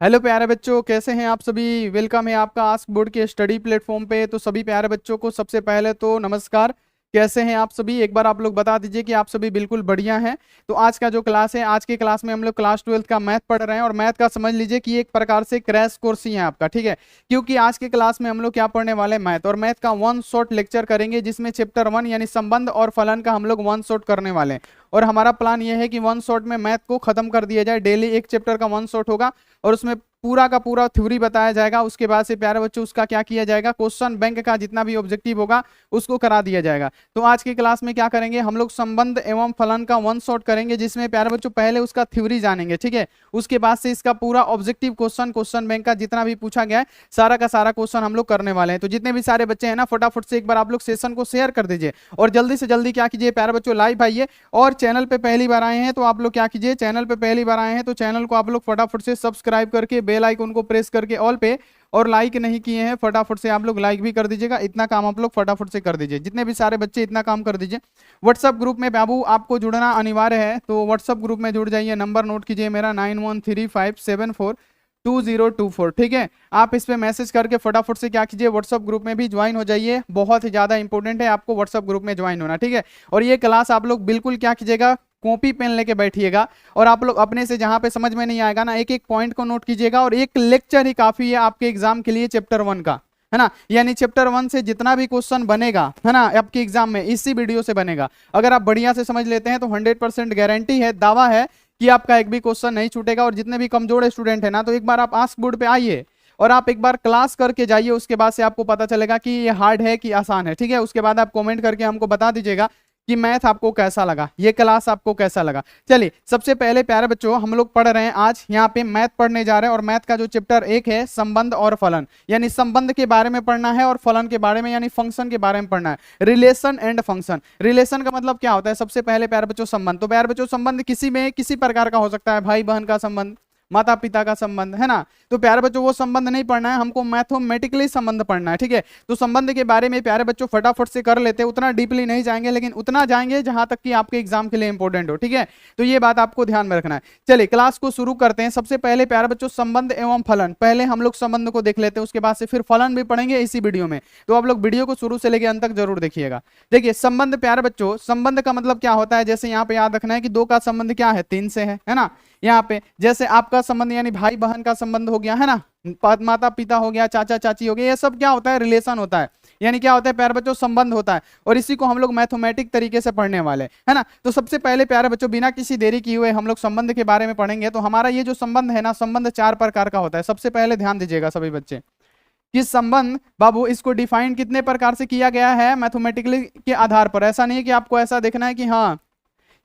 Hello प्यारे बच्चों, कैसे हैं आप सभी। वेलकम है आपका आस्क बोर्ड के स्टडी प्लेटफॉर्म पे। तो सभी प्यारे बच्चों को सबसे पहले तो नमस्कार। कैसे हैं आप सभी, एक बार आप लोग बता दीजिए कि आप सभी बिल्कुल बढ़िया हैं। तो आज का जो क्लास है, आज की क्लास में हम लोग क्लास 12th का मैथ पढ़ रहे हैं और मैथ का समझ लीजिए कि एक प्रकार से क्रैश कोर्स ही है आपका, ठीक है। क्योंकि आज की क्लास में हम लोग क्या पढ़ने वाले हैं, मैथ, और मैथ का वन शॉट लेक्चर करेंगे जिसमें चैप्टर 1 यानी संबंध और फलन का हम लोग वन शॉट करने वाले हैं। और हमारा प्लान यह है कि वन शॉट में मैथ को खत्म कर दिया जाए। डेली एक चैप्टर का वन शॉट होगा और उसमें पूरा का पूरा थ्योरी बताया जाएगा। उसके बाद से प्यारे बच्चों उसका क्या किया जाएगा, क्वेश्चन बैंक का जितना भी ऑब्जेक्टिव होगा उसको करा दिया जाएगा। तो आज की क्लास में क्या करेंगे, हम लोग संबंध एवं फलन का वन शॉट करेंगे जिसमें प्यारे बच्चों पहले उसका थ्योरी जानेंगे, ठीक है। उसके बाद से इसका पूरा ऑब्जेक्टिव क्वेश्चन, क्वेश्चन बैंक का जितना भी पूछा गया है सारा का सारा क्वेश्चन हम लोग करने वाले हैं। तो जितने भी सारे बच्चे हैं ना, फटाफट से एक बार आप लोग सेशन को शेयर कर दीजिए और जल्दी से जल्दी क्या कीजिए प्यारे बच्चों, लाइव आइए। और चैनल पे पहली बार आए हैं तो आप लोग क्या कीजिए, चैनल पे पहली बार आए हैं तो चैनल को आप लोग फटाफट से सब्सक्राइब करके बेल आइकन को प्रेस करके ऑल पे, और लाइक नहीं किए हैं फटाफट से आप लोग लाइक भी कर दीजिएगा। इतना काम आप लोग फटाफट से कर दीजिए, जितने भी सारे बच्चे इतना काम कर दीजिए। व्हाट्सअप ग्रुप में बाबू आपको जुड़ना अनिवार्य है, तो व्हाट्सअप ग्रुप में जुड़ जाइए। नंबर नोट कीजिए मेरा 9135742024, ठीक है। आप इस पे मैसेज करके फटाफट से क्या कीजिए, व्हाट्सअप ग्रुप में भी ज्वाइन हो जाइए। बहुत ही ज्यादा इंपॉर्टेंट है आपको व्हाट्सअप ग्रुप में ज्वाइन होना, ठीक है। और ये क्लास आप लोग बिल्कुल क्या कीजिएगा, कॉपी पेन लेके बैठिएगा और आप लोग अपने से जहां पे समझ में नहीं आएगा ना, एक एक पॉइंट को नोट कीजिएगा। और एक लेक्चर ही काफी है आपके एग्जाम के लिए चैप्टर 1 का, है ना। यानी चैप्टर 1 से जितना भी क्वेश्चन बनेगा, है ना, आपके एग्जाम में इसी वीडियो से बनेगा। अगर आप बढ़िया से समझ लेते हैं तो 100% गारंटी है, दावा है कि आपका एक भी क्वेश्चन नहीं छूटेगा। और जितने भी कमजोर स्टूडेंट है ना, तो एक बार आप आस्क बोर्ड पे आइए और आप एक बार क्लास करके जाइए। उसके बाद से आपको पता चलेगा कि ये हार्ड है कि आसान है, ठीक है। उसके बाद आप कमेंट करके हमको बता दीजिएगा कि मैथ आपको कैसा लगा, ये क्लास आपको कैसा लगा। चलिए सबसे पहले प्यारे बच्चों, हम लोग पढ़ रहे हैं आज यहाँ पे मैथ पढ़ने जा रहे हैं। और मैथ का जो चैप्टर 1 है संबंध और फलन, यानी संबंध के बारे में पढ़ना है और फलन के बारे में यानी फंक्शन के बारे में पढ़ना है। Relation and function. रिलेशन का मतलब क्या होता है, सबसे पहले प्यारे बच्चों संबंध। तो प्यारे बच्चों संबंध किसी में किसी प्रकार का हो सकता है, भाई बहन का संबंध, माता पिता का संबंध, है ना। तो प्यारे बच्चों वो संबंध नहीं पढ़ना है, हमको मैथमेटिकली संबंध पढ़ना है, ठीक है। तो संबंध के बारे में प्यारे बच्चों फटाफट से कर लेते हैं, उतना डीपली नहीं जाएंगे लेकिन उतना जाएंगे जहां तक कि आपके एग्जाम के लिए इंपॉर्टेंट हो, ठीक है। तो ये बात आपको ध्यान में रखना है। चलिए क्लास को शुरू करते हैं। सबसे पहले प्यारे बच्चों संबंध एवं फलन, पहले हम लोग संबंध को देख लेते हैं, उसके बाद से फिर फलन भी पढ़ेंगे इसी वीडियो में। तो आप लोग वीडियो को शुरू से लेकर अंत तक जरूर देखिएगा। देखिए संबंध प्यारे बच्चों, संबंध का मतलब क्या होता है, जैसे यहाँ पे याद रखना है कि 2 का संबंध क्या है, 3 से है ना। यहाँ पे जैसे आपका संबंध यानी भाई बहन का संबंध हो गया, है ना, माता पिता हो गया, चाचा चाची हो गया, ये सब क्या होता है, रिलेशन होता है। यानी क्या होता है प्यारे बच्चों, संबंध होता है। और इसी को हम लोग मैथमेटिक तरीके से पढ़ने वाले, है ना। तो सबसे पहले प्यारे बच्चों बिना किसी देरी किए हुए हम लोग संबंध के बारे में पढ़ेंगे। तो हमारा ये जो संबंध है ना, संबंध 4 प्रकार का होता है। सबसे पहले ध्यान दीजिएगा सभी बच्चे कि संबंध बाबू इसको डिफाइन कितने प्रकार से किया गया है, मैथमेटिकली के आधार पर। ऐसा नहीं है कि आपको ऐसा देखना है कि हाँ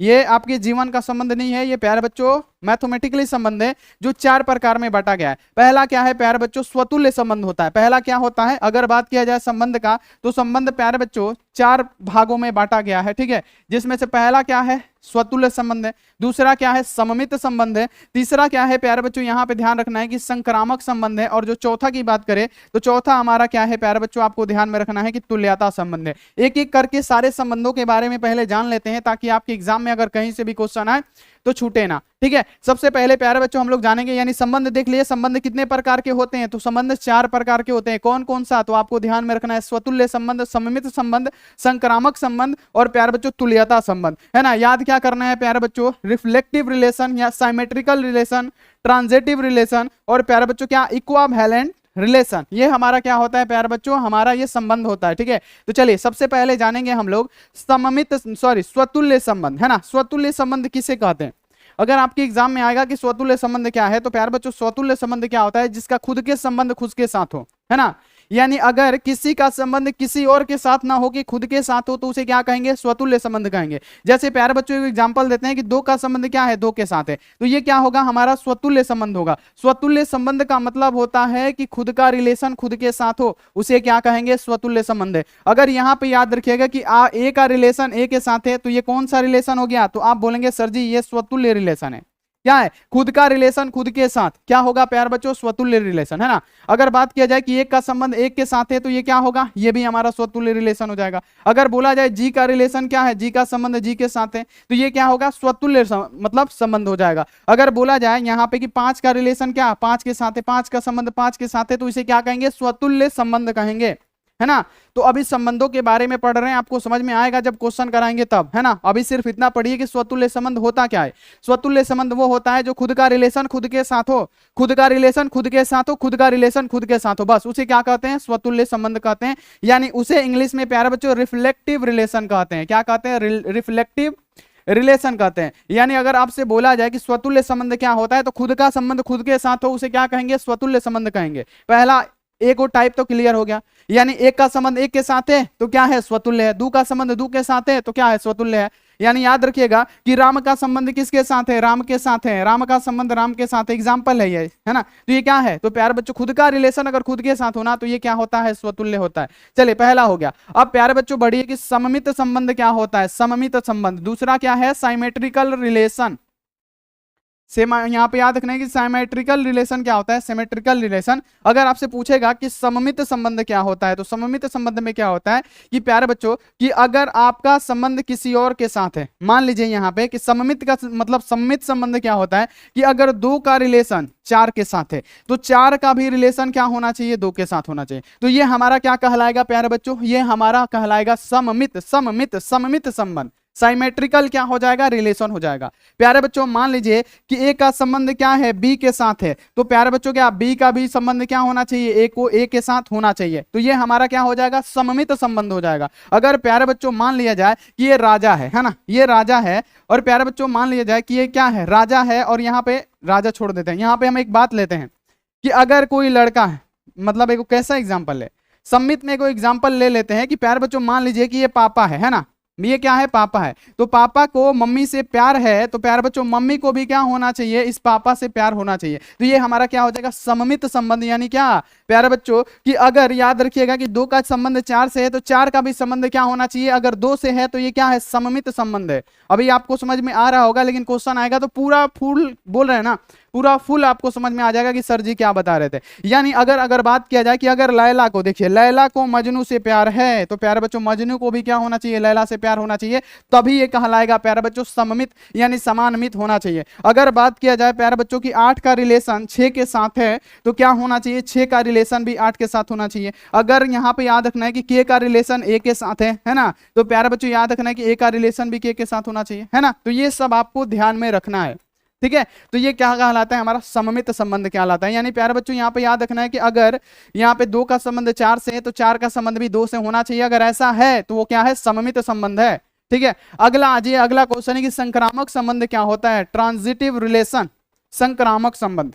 ये आपके जीवन का संबंध नहीं है, ये प्यारे बच्चों मैथमेटिकली संबंध है जो 4 प्रकार में बांटा गया है। पहला क्या है प्यारे बच्चों, स्वतुल्य संबंध होता है। पहला क्या होता है, अगर बात किया जाए संबंध का, तो संबंध प्यारे बच्चों 4 भागों में बांटा गया है, ठीक है। जिसमें से पहला क्या है, स्वतुल्य संबंध है। दूसरा क्या है, सममित संबंध है। तीसरा क्या है प्यारे बच्चों, यहाँ पे ध्यान रखना है कि संक्रामक संबंध है। और जो चौथा की बात करें तो चौथा हमारा क्या है प्यारे बच्चों, आपको ध्यान में रखना है कि तुल्यता संबंध है। एक एक करके सारे संबंधों के बारे में पहले जान लेते हैं ताकि आपके एग्जाम में अगर कहीं से भी क्वेश्चन आए तो छूटे ना, ठीक है। सबसे पहले प्यारे बच्चों हम लोग जानेंगे, यानी संबंध देख लिए, संबंध कितने प्रकार के होते हैं, तो संबंध 4 प्रकार के होते हैं। कौन कौन सा, तो आपको ध्यान में रखना है, स्वतुल्य संबंध, सममित संबंध, संक्रामक संबंध और प्यारे बच्चों तुल्यता संबंध, है ना। याद क्या करना है प्यारे बच्चों, रिफ्लेक्टिव रिलेशन या साइमेट्रिकल रिलेशन, ट्रांजिटिव रिलेशन और प्यारे बच्चों क्या, इक्विवेलेंट रिलेशन। ये हमारा क्या होता है प्यारे बच्चों, हमारा ये संबंध होता है, ठीक है। तो चलिए सबसे पहले जानेंगे हम लोग स्वतुल्य संबंध, है ना। स्वतुल्य संबंध किसे कहते हैं, अगर आपके एग्जाम में आएगा कि स्वतुल्य संबंध क्या है, तो प्यारे बच्चों स्वतुल्य संबंध क्या होता है, जिसका खुद के संबंध खुद के साथ हो, है ना। यानी अगर किसी का संबंध किसी और के साथ ना हो कि खुद के साथ हो, तो उसे क्या कहेंगे, स्वतुल्य संबंध कहेंगे। जैसे प्यारे बच्चों एक एग्जांपल देते हैं कि 2 का संबंध क्या है, 2 के साथ है, तो ये क्या होगा, हमारा स्वतुल्य संबंध होगा। स्वतुल्य संबंध का मतलब होता है कि खुद का रिलेशन खुद के साथ हो, उसे क्या कहेंगे, स्वतुल्य संबंध है। अगर यहाँ पे याद रखिएगा कि ए का रिलेशन ए के साथ है, तो ये कौन सा रिलेशन हो गया, तो आप बोलेंगे सर जी ये स्वतुल्य रिलेशन है। क्या है, खुद का रिलेशन खुद के साथ क्या होगा प्यार बच्चों, स्वतुल्य रिलेशन, है ना। अगर बात किया जाए कि एक का संबंध एक के साथ है तो ये क्या होगा, ये भी हमारा स्वतुल्य रिलेशन हो जाएगा। अगर बोला जाए जी का रिलेशन क्या है, जी का संबंध जी के साथ है तो ये क्या होगा, स्वतुल्य मतलब संबंध हो जाएगा। अगर बोला जाए यहाँ पे कि पांच का रिलेशन क्या, पांच के साथ है, पांच का संबंध पांच के साथ है तो इसे क्या कहेंगे, स्वतुल्य संबंध कहेंगे, है ना। तो अभी संबंधों के बारे में पढ़ रहे हैं, आपको समझ में आएगा जब क्वेश्चन कराएंगे तब, है ना। अभी सिर्फ इतना पढ़िए कि स्वतुल्य संबंध होता क्या है। स्वतुल्य संबंध वो होता है जो खुद का रिलेशन खुद के साथ हो, खुद का रिलेशन खुद के साथ हो, खुद का रिलेशन खुद के साथ हो, बस उसे क्या कहते हैं, स्वतुल्य संबंध कहते हैं। यानी उसे इंग्लिश में प्यारे बच्चों रिफ्लेक्टिव रिलेशन कहते हैं। क्या कहते हैं, रिफ्लेक्टिव रिलेशन कहते हैं। यानी अगर आपसे बोला जाए कि स्वतुल्य संबंध क्या होता है तो खुद का संबंध खुद के साथ हो उसे क्या कहेंगे, स्वतुल्य संबंध कहेंगे। पहला एक और टाइप तो क्लियर हो गया, यानी एक का संबंध एक के साथ है तो क्या है, स्वतुल्य है। दो का संबंध दो के साथ है तो क्या है, स्वतुल्य है। यानी याद रखिएगा कि राम का संबंध किसके साथ है, राम के साथ है, राम का संबंध राम के साथ है, एग्जाम्पल है ये, है ना। तो ये क्या है, तो प्यारे बच्चों खुद का रिलेशन अगर खुद के साथ होना तो ये क्या होता है, स्वतुल्य होता है। चलिए पहला हो गया। अब प्यारे बच्चों बढ़िए कि सममित संबंध क्या होता है, सममित संबंध। दूसरा क्या है, साइमेट्रिकल रिलेशन। यहाँ पे याद रखना है कि साइमेट्रिकल रिलेशन क्या होता है, सिमेट्रिकल रिलेशन। अगर आपसे पूछेगा कि सममित संबंध क्या होता है तो सममित संबंध में क्या होता है कि प्यारे बच्चों कि अगर आपका संबंध किसी और के साथ है, मान लीजिए यहाँ पे कि सममित का मतलब सममित संबंध क्या होता है कि अगर दो का रिलेशन चार के साथ है तो चार का भी रिलेशन क्या होना चाहिए, दो के साथ होना चाहिए। तो ये हमारा क्या कहलाएगा प्यारे बच्चों, ये हमारा कहलाएगा सममित सममित सममित संबंध। साइमेट्रिकल क्या हो जाएगा, रिलेशन हो जाएगा। प्यारे बच्चों मान लीजिए कि ए का संबंध क्या है, बी के साथ है तो प्यारे बच्चों क्या बी का भी संबंध क्या होना चाहिए, ए को ए के साथ होना चाहिए। तो ये हमारा क्या हो जाएगा, सममित संबंध हो जाएगा। अगर प्यारे बच्चों मान लिया जाए कि ये राजा है ना, ये राजा है और प्यारे बच्चों मान लिया जाए कि ये क्या है, राजा है और यहाँ पे राजा छोड़ देते हैं, यहाँ पे हम एक बात लेते हैं कि अगर कोई लड़का है, मतलब एक कैसा एग्जाम्पल है, सम्मित में कोई एग्जाम्पल ले लेते हैं कि प्यारे बच्चों मान लीजिए कि ये पापा है ना, ये क्या है, पापा है। तो पापा को मम्मी से प्यार है तो प्यारे बच्चों मम्मी को भी क्या होना चाहिए, इस पापा से प्यार होना चाहिए। तो ये हमारा क्या हो जाएगा, सममित संबंध। यानी क्या प्यारे बच्चों कि अगर याद रखिएगा कि दो का संबंध चार से है तो चार का भी संबंध क्या होना चाहिए, अगर दो से है तो ये क्या है, सममित संबंध है। अभी आपको समझ में आ रहा होगा लेकिन क्वेश्चन आएगा तो पूरा फुल बोल रहे हैं ना, पूरा फुल आपको समझ में आ जाएगा कि सर जी क्या बता रहे थे। यानी अगर बात किया जाए कि अगर लैला को, देखिए लैला को मजनू से प्यार है तो प्यारे बच्चों मजनू को भी क्या होना चाहिए, लैला से प्यार होना चाहिए, तभी ये कहलाएगा प्यारे बच्चों सममित यानी समानमित होना चाहिए। अगर बात किया जाए प्यारे बच्चों की 8 का रिलेशन 6 के साथ है तो क्या होना चाहिए, 6 का रिलेशन भी 8 के साथ होना चाहिए। अगर यहाँ पे याद रखना है कि के का रिलेशन ए के साथ है ना, तो प्यारे बच्चों याद रखना है कि ए का रिलेशन भी के साथ होना चाहिए, है ना। तो ये सब आपको ध्यान में रखना है, ठीक है। तो ये क्या कहलाता है, हमारा सममित संबंध कहलाता है। यानी प्यारे बच्चों यहाँ पे याद रखना है कि अगर यहाँ पे दो का संबंध चार से है तो चार का संबंध भी दो से होना चाहिए। अगर ऐसा है तो वो क्या है, सममित संबंध है, ठीक है। अगला आज अगला क्वेश्चन है कि संक्रामक संबंध क्या होता है, ट्रांजिटिव रिलेशन, संक्रामक संबंध,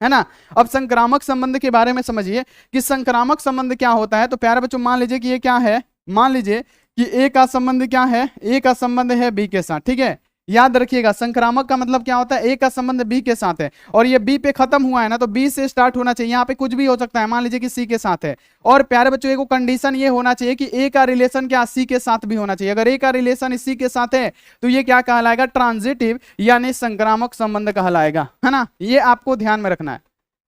है ना। अब संक्रामक संबंध के बारे में समझिए कि संक्रामक संबंध क्या होता है। तो प्यारे बच्चों मान लीजिए कि ये क्या है, मान लीजिए कि ए का संबंध क्या है, ए का संबंध है बी के साथ, ठीक है। याद रखिएगा संक्रामक का मतलब क्या होता है, ए का संबंध बी के साथ है और ये बी पे खत्म हुआ है ना, तो बी से स्टार्ट होना चाहिए। यहाँ पे कुछ भी हो सकता है, मान लीजिए कि सी के साथ है और प्यारे बच्चों एक कंडीशन ये होना चाहिए कि ए का रिलेशन क्या सी के साथ भी होना चाहिए। अगर ए का रिलेशन सी के साथ है तो ये क्या कहलाएगा, ट्रांजिटिव यानी संक्रामक संबंध कहलाएगा, है ना। ये आपको ध्यान में रखना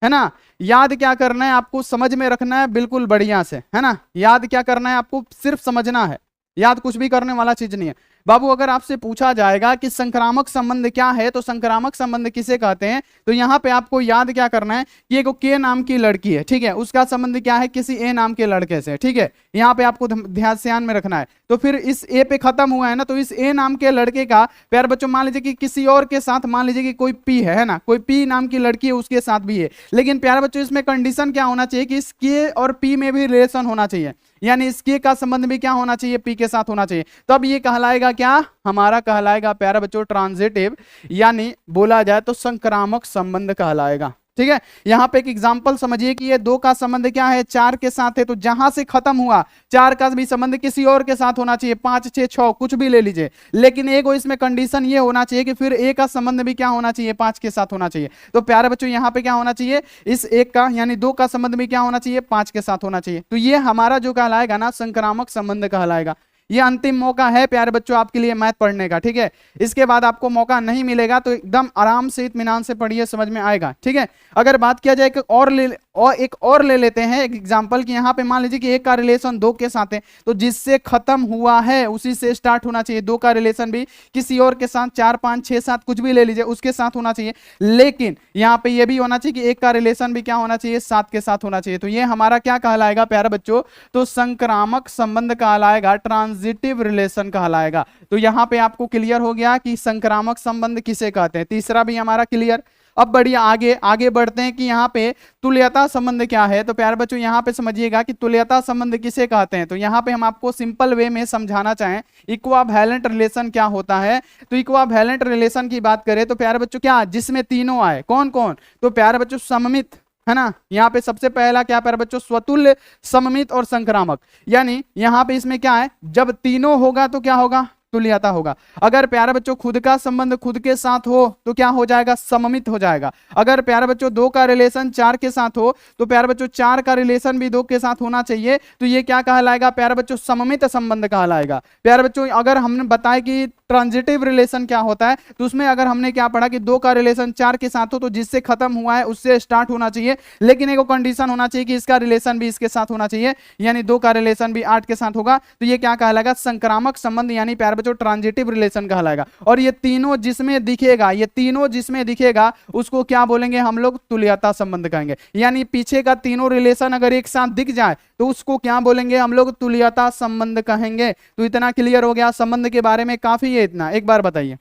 है ना। याद क्या करना है, आपको समझ में रखना है बिल्कुल बढ़िया से, है ना। याद क्या करना है, आपको सिर्फ समझना है, याद कुछ भी करने वाला चीज नहीं है बाबू। अगर आपसे पूछा जाएगा कि संक्रामक संबंध क्या है तो संक्रामक संबंध किसे कहते हैं, तो यहाँ पे आपको याद क्या करना है कि एक के नाम की लड़की है, ठीक है, उसका संबंध क्या है, किसी ए नाम के लड़के से, ठीक है। यहाँ पे आपको ध्यान में रखना है। तो फिर इस ए पे खत्म हुआ है ना, तो इस ए नाम के लड़के का प्यारे बच्चों मान लीजिए कि किसी और के साथ, मान लीजिए कि कोई पी है ना, कोई पी नाम की लड़की है उसके साथ भी है, लेकिन प्यारे बच्चों इसमें कंडीशन क्या होना चाहिए कि इस के और पी में भी रिलेशन होना चाहिए। यानी इसके का संबंध भी क्या होना चाहिए, पी के साथ होना चाहिए। तब ये कहलाएगा क्या, हमारा कहलाएगा प्यारा बच्चों ट्रांजिटिव, यानी बोला जाए तो संक्रामक संबंध कहलाएगा, ठीक है। यहां पे एक एग्जांपल समझिए कि ये दो का संबंध क्या है, चार के साथ है, तो जहां से खत्म हुआ चार का भी संबंध किसी और के साथ होना चाहिए, 5 6 6 कुछ भी ले लीजिए, लेकिन एक इसमें कंडीशन ये होना चाहिए कि फिर ए का संबंध भी क्या होना चाहिए, 5 के साथ होना चाहिए। तो प्यारे बच्चों यहाँ पे क्या होना चाहिए, इस एक का यानी दो का संबंध भी क्या होना चाहिए, 5 के साथ होना चाहिए। तो ये हमारा जो कहलाएगा ना संक्रामक संबंध कहलाएगा। ये अंतिम मौका है प्यारे बच्चों आपके लिए मैथ पढ़ने का, ठीक है। इसके बाद आपको मौका नहीं मिलेगा, तो एकदम आराम से इत्मीनान से पढ़िए, समझ में आएगा, ठीक है। अगर बात किया जाए एक और ले लेते हैं एक एग्जांपल कि यहाँ पे मान लीजिए कि एक का रिलेशन दो के साथ है, तो जिससे खत्म हुआ है उसी से स्टार्ट होना चाहिए। दो का रिलेशन भी किसी और के साथ 4 5 6 7 कुछ भी ले लीजिए उसके साथ होना चाहिए, लेकिन यहाँ पे ये भी होना चाहिए कि एक का रिलेशन भी क्या होना चाहिए, 7 के साथ होना चाहिए। तो ये हमारा क्या कहलाएगा प्यारे बच्चों, तो संक्रामक संबंध कहलाएगा, ट्रांजिटिव रिलेशन कहलाएगा। तो यहाँ पे आपको क्लियर हो गया कि संक्रामक संबंध किसे कहते हैं। तीसरा भी हमारा क्लियर। अब बढ़िया आगे आगे बढ़ते हैं कि यहाँ पे तुल्यता संबंध क्या है। तो प्यारे बच्चों यहाँ पे समझिएगा कि तुल्यता संबंध किसे कहते हैं। तो यहाँ पे हम आपको सिंपल वे में समझाना चाहें इक्वावेलेंट रिलेशन क्या होता है। तो इक्वावेलेंट रिलेशन की बात करें तो प्यारे बच्चों क्या, जिसमें तीनों आए, कौन कौन, तो प्यारे बच्चों सममित है ना। यहाँ पे सबसे पहला क्या प्यारे बच्चों, स्वतुल्य, सममित और संक्रामक। यानी यहाँ पे इसमें क्या है, जब तीनों होगा तो क्या होगा, तुल्यता होगा। अगर प्यारे बच्चों खुद का संबंध खुद के साथ हो तो क्या हो जाएगा, सममित हो जाएगा। अगर प्यारे बच्चों दो का रिलेशन 4 के साथ हो तो प्यारे बच्चों 4 का रिलेशन भी 2 के साथ होना चाहिए, तो ये क्या कहलाएगा प्यारे बच्चों, सममित संबंध कहलाएगा। प्यारे बच्चों अगर हमने बताया कि ट्रांजिटिव रिलेशन क्या होता है, तो उसमें अगर हमने क्या पढ़ा कि 2 का रिलेशन 4 के साथ हो तो जिससे खत्म हुआ है उससे स्टार्ट होना चाहिए, लेकिन एक कंडीशन होना चाहिए कि इसका रिलेशन भी इसके साथ होना चाहिए, यानी 2 का रिलेशन भी 8 के साथ होगा। तो ये क्या कहलाएगा, संक्रामक संबंध, यानी प्यारे बच्चों ट्रांजिटिव रिलेशन कहलाएगा। और ये तीनों जिसमें दिखेगा, ये तीनों जिसमें दिखेगा उसको क्या बोलेंगे हम लोग, तुल्यता संबंध कहेंगे। यानी पीछे का तीनों रिलेशन अगर एक साथ दिख जाए तो उसको क्या बोलेंगे हम लोग, तुल्यता संबंध कहेंगे। तो इतना क्लियर हो गया संबंध के बारे में, काफी है इतना, एक बार बताइए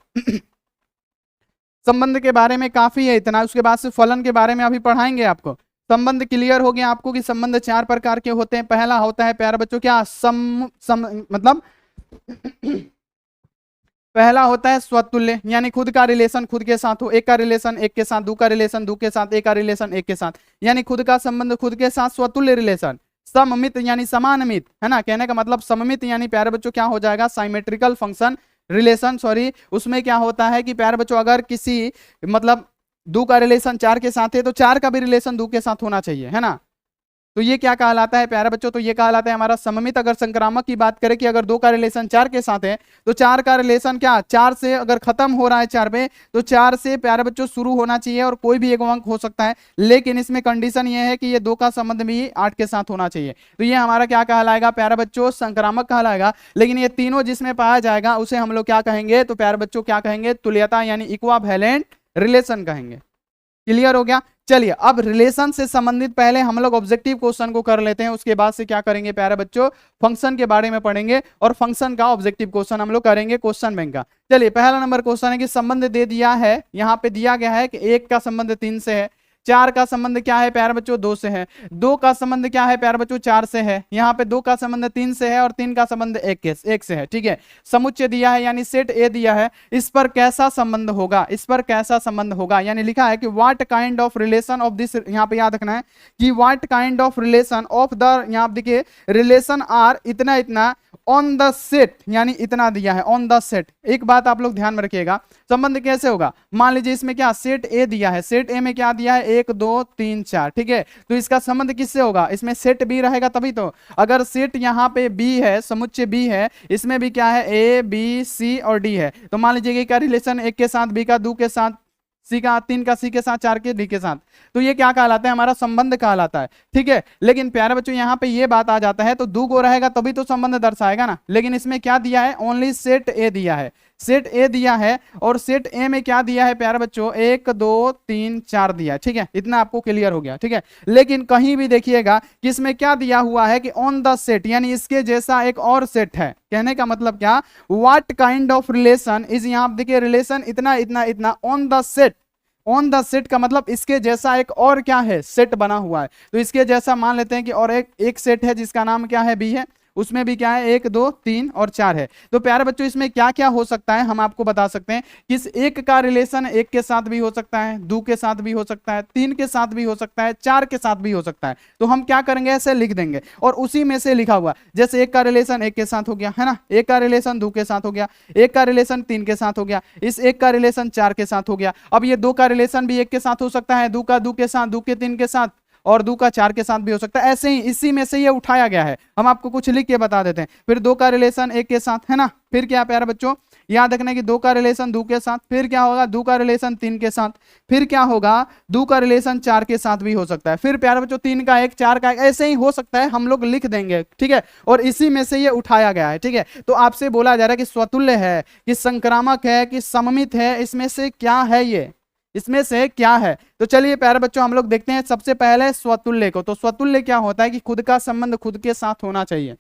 संबंध के बारे में काफी है इतना। उसके बाद से फलन के बारे में अभी पढ़ाएंगे आपको। संबंध क्लियर हो गया आपको कि संबंध 4 प्रकार के होते हैं। पहला होता है प्यारे बच्चों क्या, मतलब पहला होता है स्वतुल्य, यानी खुद का रिलेशन खुद के साथ हो, एक का रिलेशन एक के साथ, दो का रिलेशन दो के साथ, एक का रिलेशन एक के साथ, यानी खुद का संबंध खुद के साथ स्वतुल्य रिलेशन। सममित यानी समानमित, है ना, कहने का मतलब सममित यानी प्यारे बच्चों क्या हो जाएगा, साइमेट्रिकल फंक्शन रिलेशन, सॉरी। उसमें क्या होता है कि प्यारे बच्चों अगर किसी मतलब 2 का रिलेशन 4 के साथ है तो 4 का भी रिलेशन 2 के साथ होना चाहिए, है ना। तो ये क्या कहलाता है प्यारे बच्चों, तो ये कहलाता है हमारा सममित। अगर संक्रामक की बात करें कि अगर 2 का रिलेशन 4 के साथ है तो 4 का रिलेशन क्या, 4 से अगर खत्म हो रहा है 4 पे तो 4 से प्यारे बच्चों शुरू होना चाहिए और कोई भी एक अंक हो सकता है, लेकिन इसमें कंडीशन ये है कि ये 2 का संबंध भी 8 के साथ होना चाहिए। तो ये हमारा क्या कहलाएगा प्यारे बच्चों, संक्रामक कहलाएगा। लेकिन ये तीनों जिसमें पाया जाएगा उसे हम लोग क्या कहेंगे, तो प्यारे बच्चों क्या कहेंगे, तुल्यता यानी इक्वावेलेंट रिलेशन कहेंगे। क्लियर हो गया। चलिए अब रिलेशन से संबंधित पहले हम लोग ऑब्जेक्टिव क्वेश्चन को कर लेते हैं, उसके बाद से क्या करेंगे प्यारे बच्चों, फंक्शन के बारे में पढ़ेंगे और फंक्शन का ऑब्जेक्टिव क्वेश्चन हम लोग करेंगे क्वेश्चन बैंक का। चलिए पहला नंबर क्वेश्चन है कि संबंध दे दिया है, यहाँ पे दिया गया है कि 1 का संबंध 3 से है, 4 का संबंध क्या है प्यारे बच्चों, 2 से है, 2 का संबंध क्या है प्यारे बच्चों, 4 से है, यहाँ पे 2 का संबंध 3 से है और 3 का संबंध 1 से है, ठीक है। समुच्चय दिया है यानी सेट ए दिया है, इस पर कैसा संबंध होगा, इस पर कैसा संबंध होगा, यानी लिखा है कि what kind of relation of this, यहाँ पे याद रखना है कि what kind of relation of the, यहाँ देखिए रिलेशन आर इतना इतना ऑन द सेट, यानी इतना दिया है ऑन द सेट। एक बात आप लोग ध्यान में रखिएगा, संबंध कैसे होगा, मान लीजिए इसमें क्या सेट ए दिया है, सेट ए में क्या दिया है 1 2 3 4, ठीक है। तो इसका संबंध किससे होगा, इसमें सेट बी रहेगा तभी तो। अगर सेट यहाँ पे बी है, समुच्चय बी है, इसमें भी क्या है ए बी सी और डी है, तो मान लीजिए का रिलेशन 1 के साथ, बी का 2 के साथ, सी का 3 का सी के साथ, 4 के डी के साथ, तो ये क्या कहलाता है, हमारा संबंध कहलाता है, ठीक है। लेकिन प्यारे बच्चों यहाँ पे ये बात आ जाता है, तो 2 को रहेगा तभी तो संबंध दर्शाएगा ना, लेकिन इसमें क्या दिया है, ओनली सेट ए दिया है, सेट ए दिया है और सेट ए में क्या दिया है प्यारे बच्चों 1 2 3 4 दिया है, ठीक है। इतना आपको क्लियर हो गया, ठीक है। लेकिन कहीं भी देखिएगा कि इसमें क्या दिया हुआ है कि ऑन द सेट, यानी इसके जैसा एक और सेट है। कहने का मतलब क्या, what kind of relation is, यहाँ देखिए रिलेशन इतना इतना इतना on the set, on the set का मतलब इसके जैसा एक और क्या है, सेट बना हुआ है। तो इसके जैसा मान लेते हैं कि और एक सेट है जिसका नाम क्या है, बी है, उसमें भी क्या है 1 2 3 और 4 है। तो प्यारे बच्चों इसमें क्या क्या हो सकता है, हम आपको बता सकते हैं कि इस 1 का रिलेशन 1 के साथ भी हो सकता है, 2 के साथ भी हो सकता है, 3 के साथ भी हो सकता है, 4 के साथ भी हो सकता है। तो हम क्या करेंगे, ऐसे लिख देंगे और उसी में से लिखा हुआ, जैसे 1 का रिलेशन 1 के साथ हो गया, है ना, 1 का रिलेशन 2 के साथ हो गया, 1 का रिलेशन 3 के साथ हो गया, इस 1 का रिलेशन 4 के साथ हो गया। अब ये 2 का रिलेशन भी 1 के साथ हो सकता है, 2 का 2 के साथ, 2 के 3 के साथ और 2 का 4 के साथ भी हो सकता है। ऐसे ही इसी में से ये उठाया गया है, हम आपको कुछ लिख के बता देते हैं। फिर 2 का रिलेशन 1 के साथ, है ना। फिर क्या प्यारे बच्चों, याद रखना कि 2 का रिलेशन 2 के साथ, फिर क्या होगा 2 का रिलेशन 3 के साथ, फिर क्या होगा 2 का रिलेशन 4 के साथ भी हो सकता है। फिर प्यारे बच्चों 3 का 1, 4 का 1, ऐसे ही हो सकता है, हम लोग लिख देंगे, ठीक है। और इसी में से ये उठाया गया है, ठीक है। तो आपसे बोला जा रहा है कि स्वतुल्य है कि संक्रामक है कि सममित है, इसमें से क्या है, ये इसमें से क्या है। तो चलिए प्यारे बच्चों हम लोग देखते हैं सबसे पहले स्वतुल्य को। तो स्वतुल्य क्या होता है कि खुद का संबंध खुद के साथ होना चाहिए।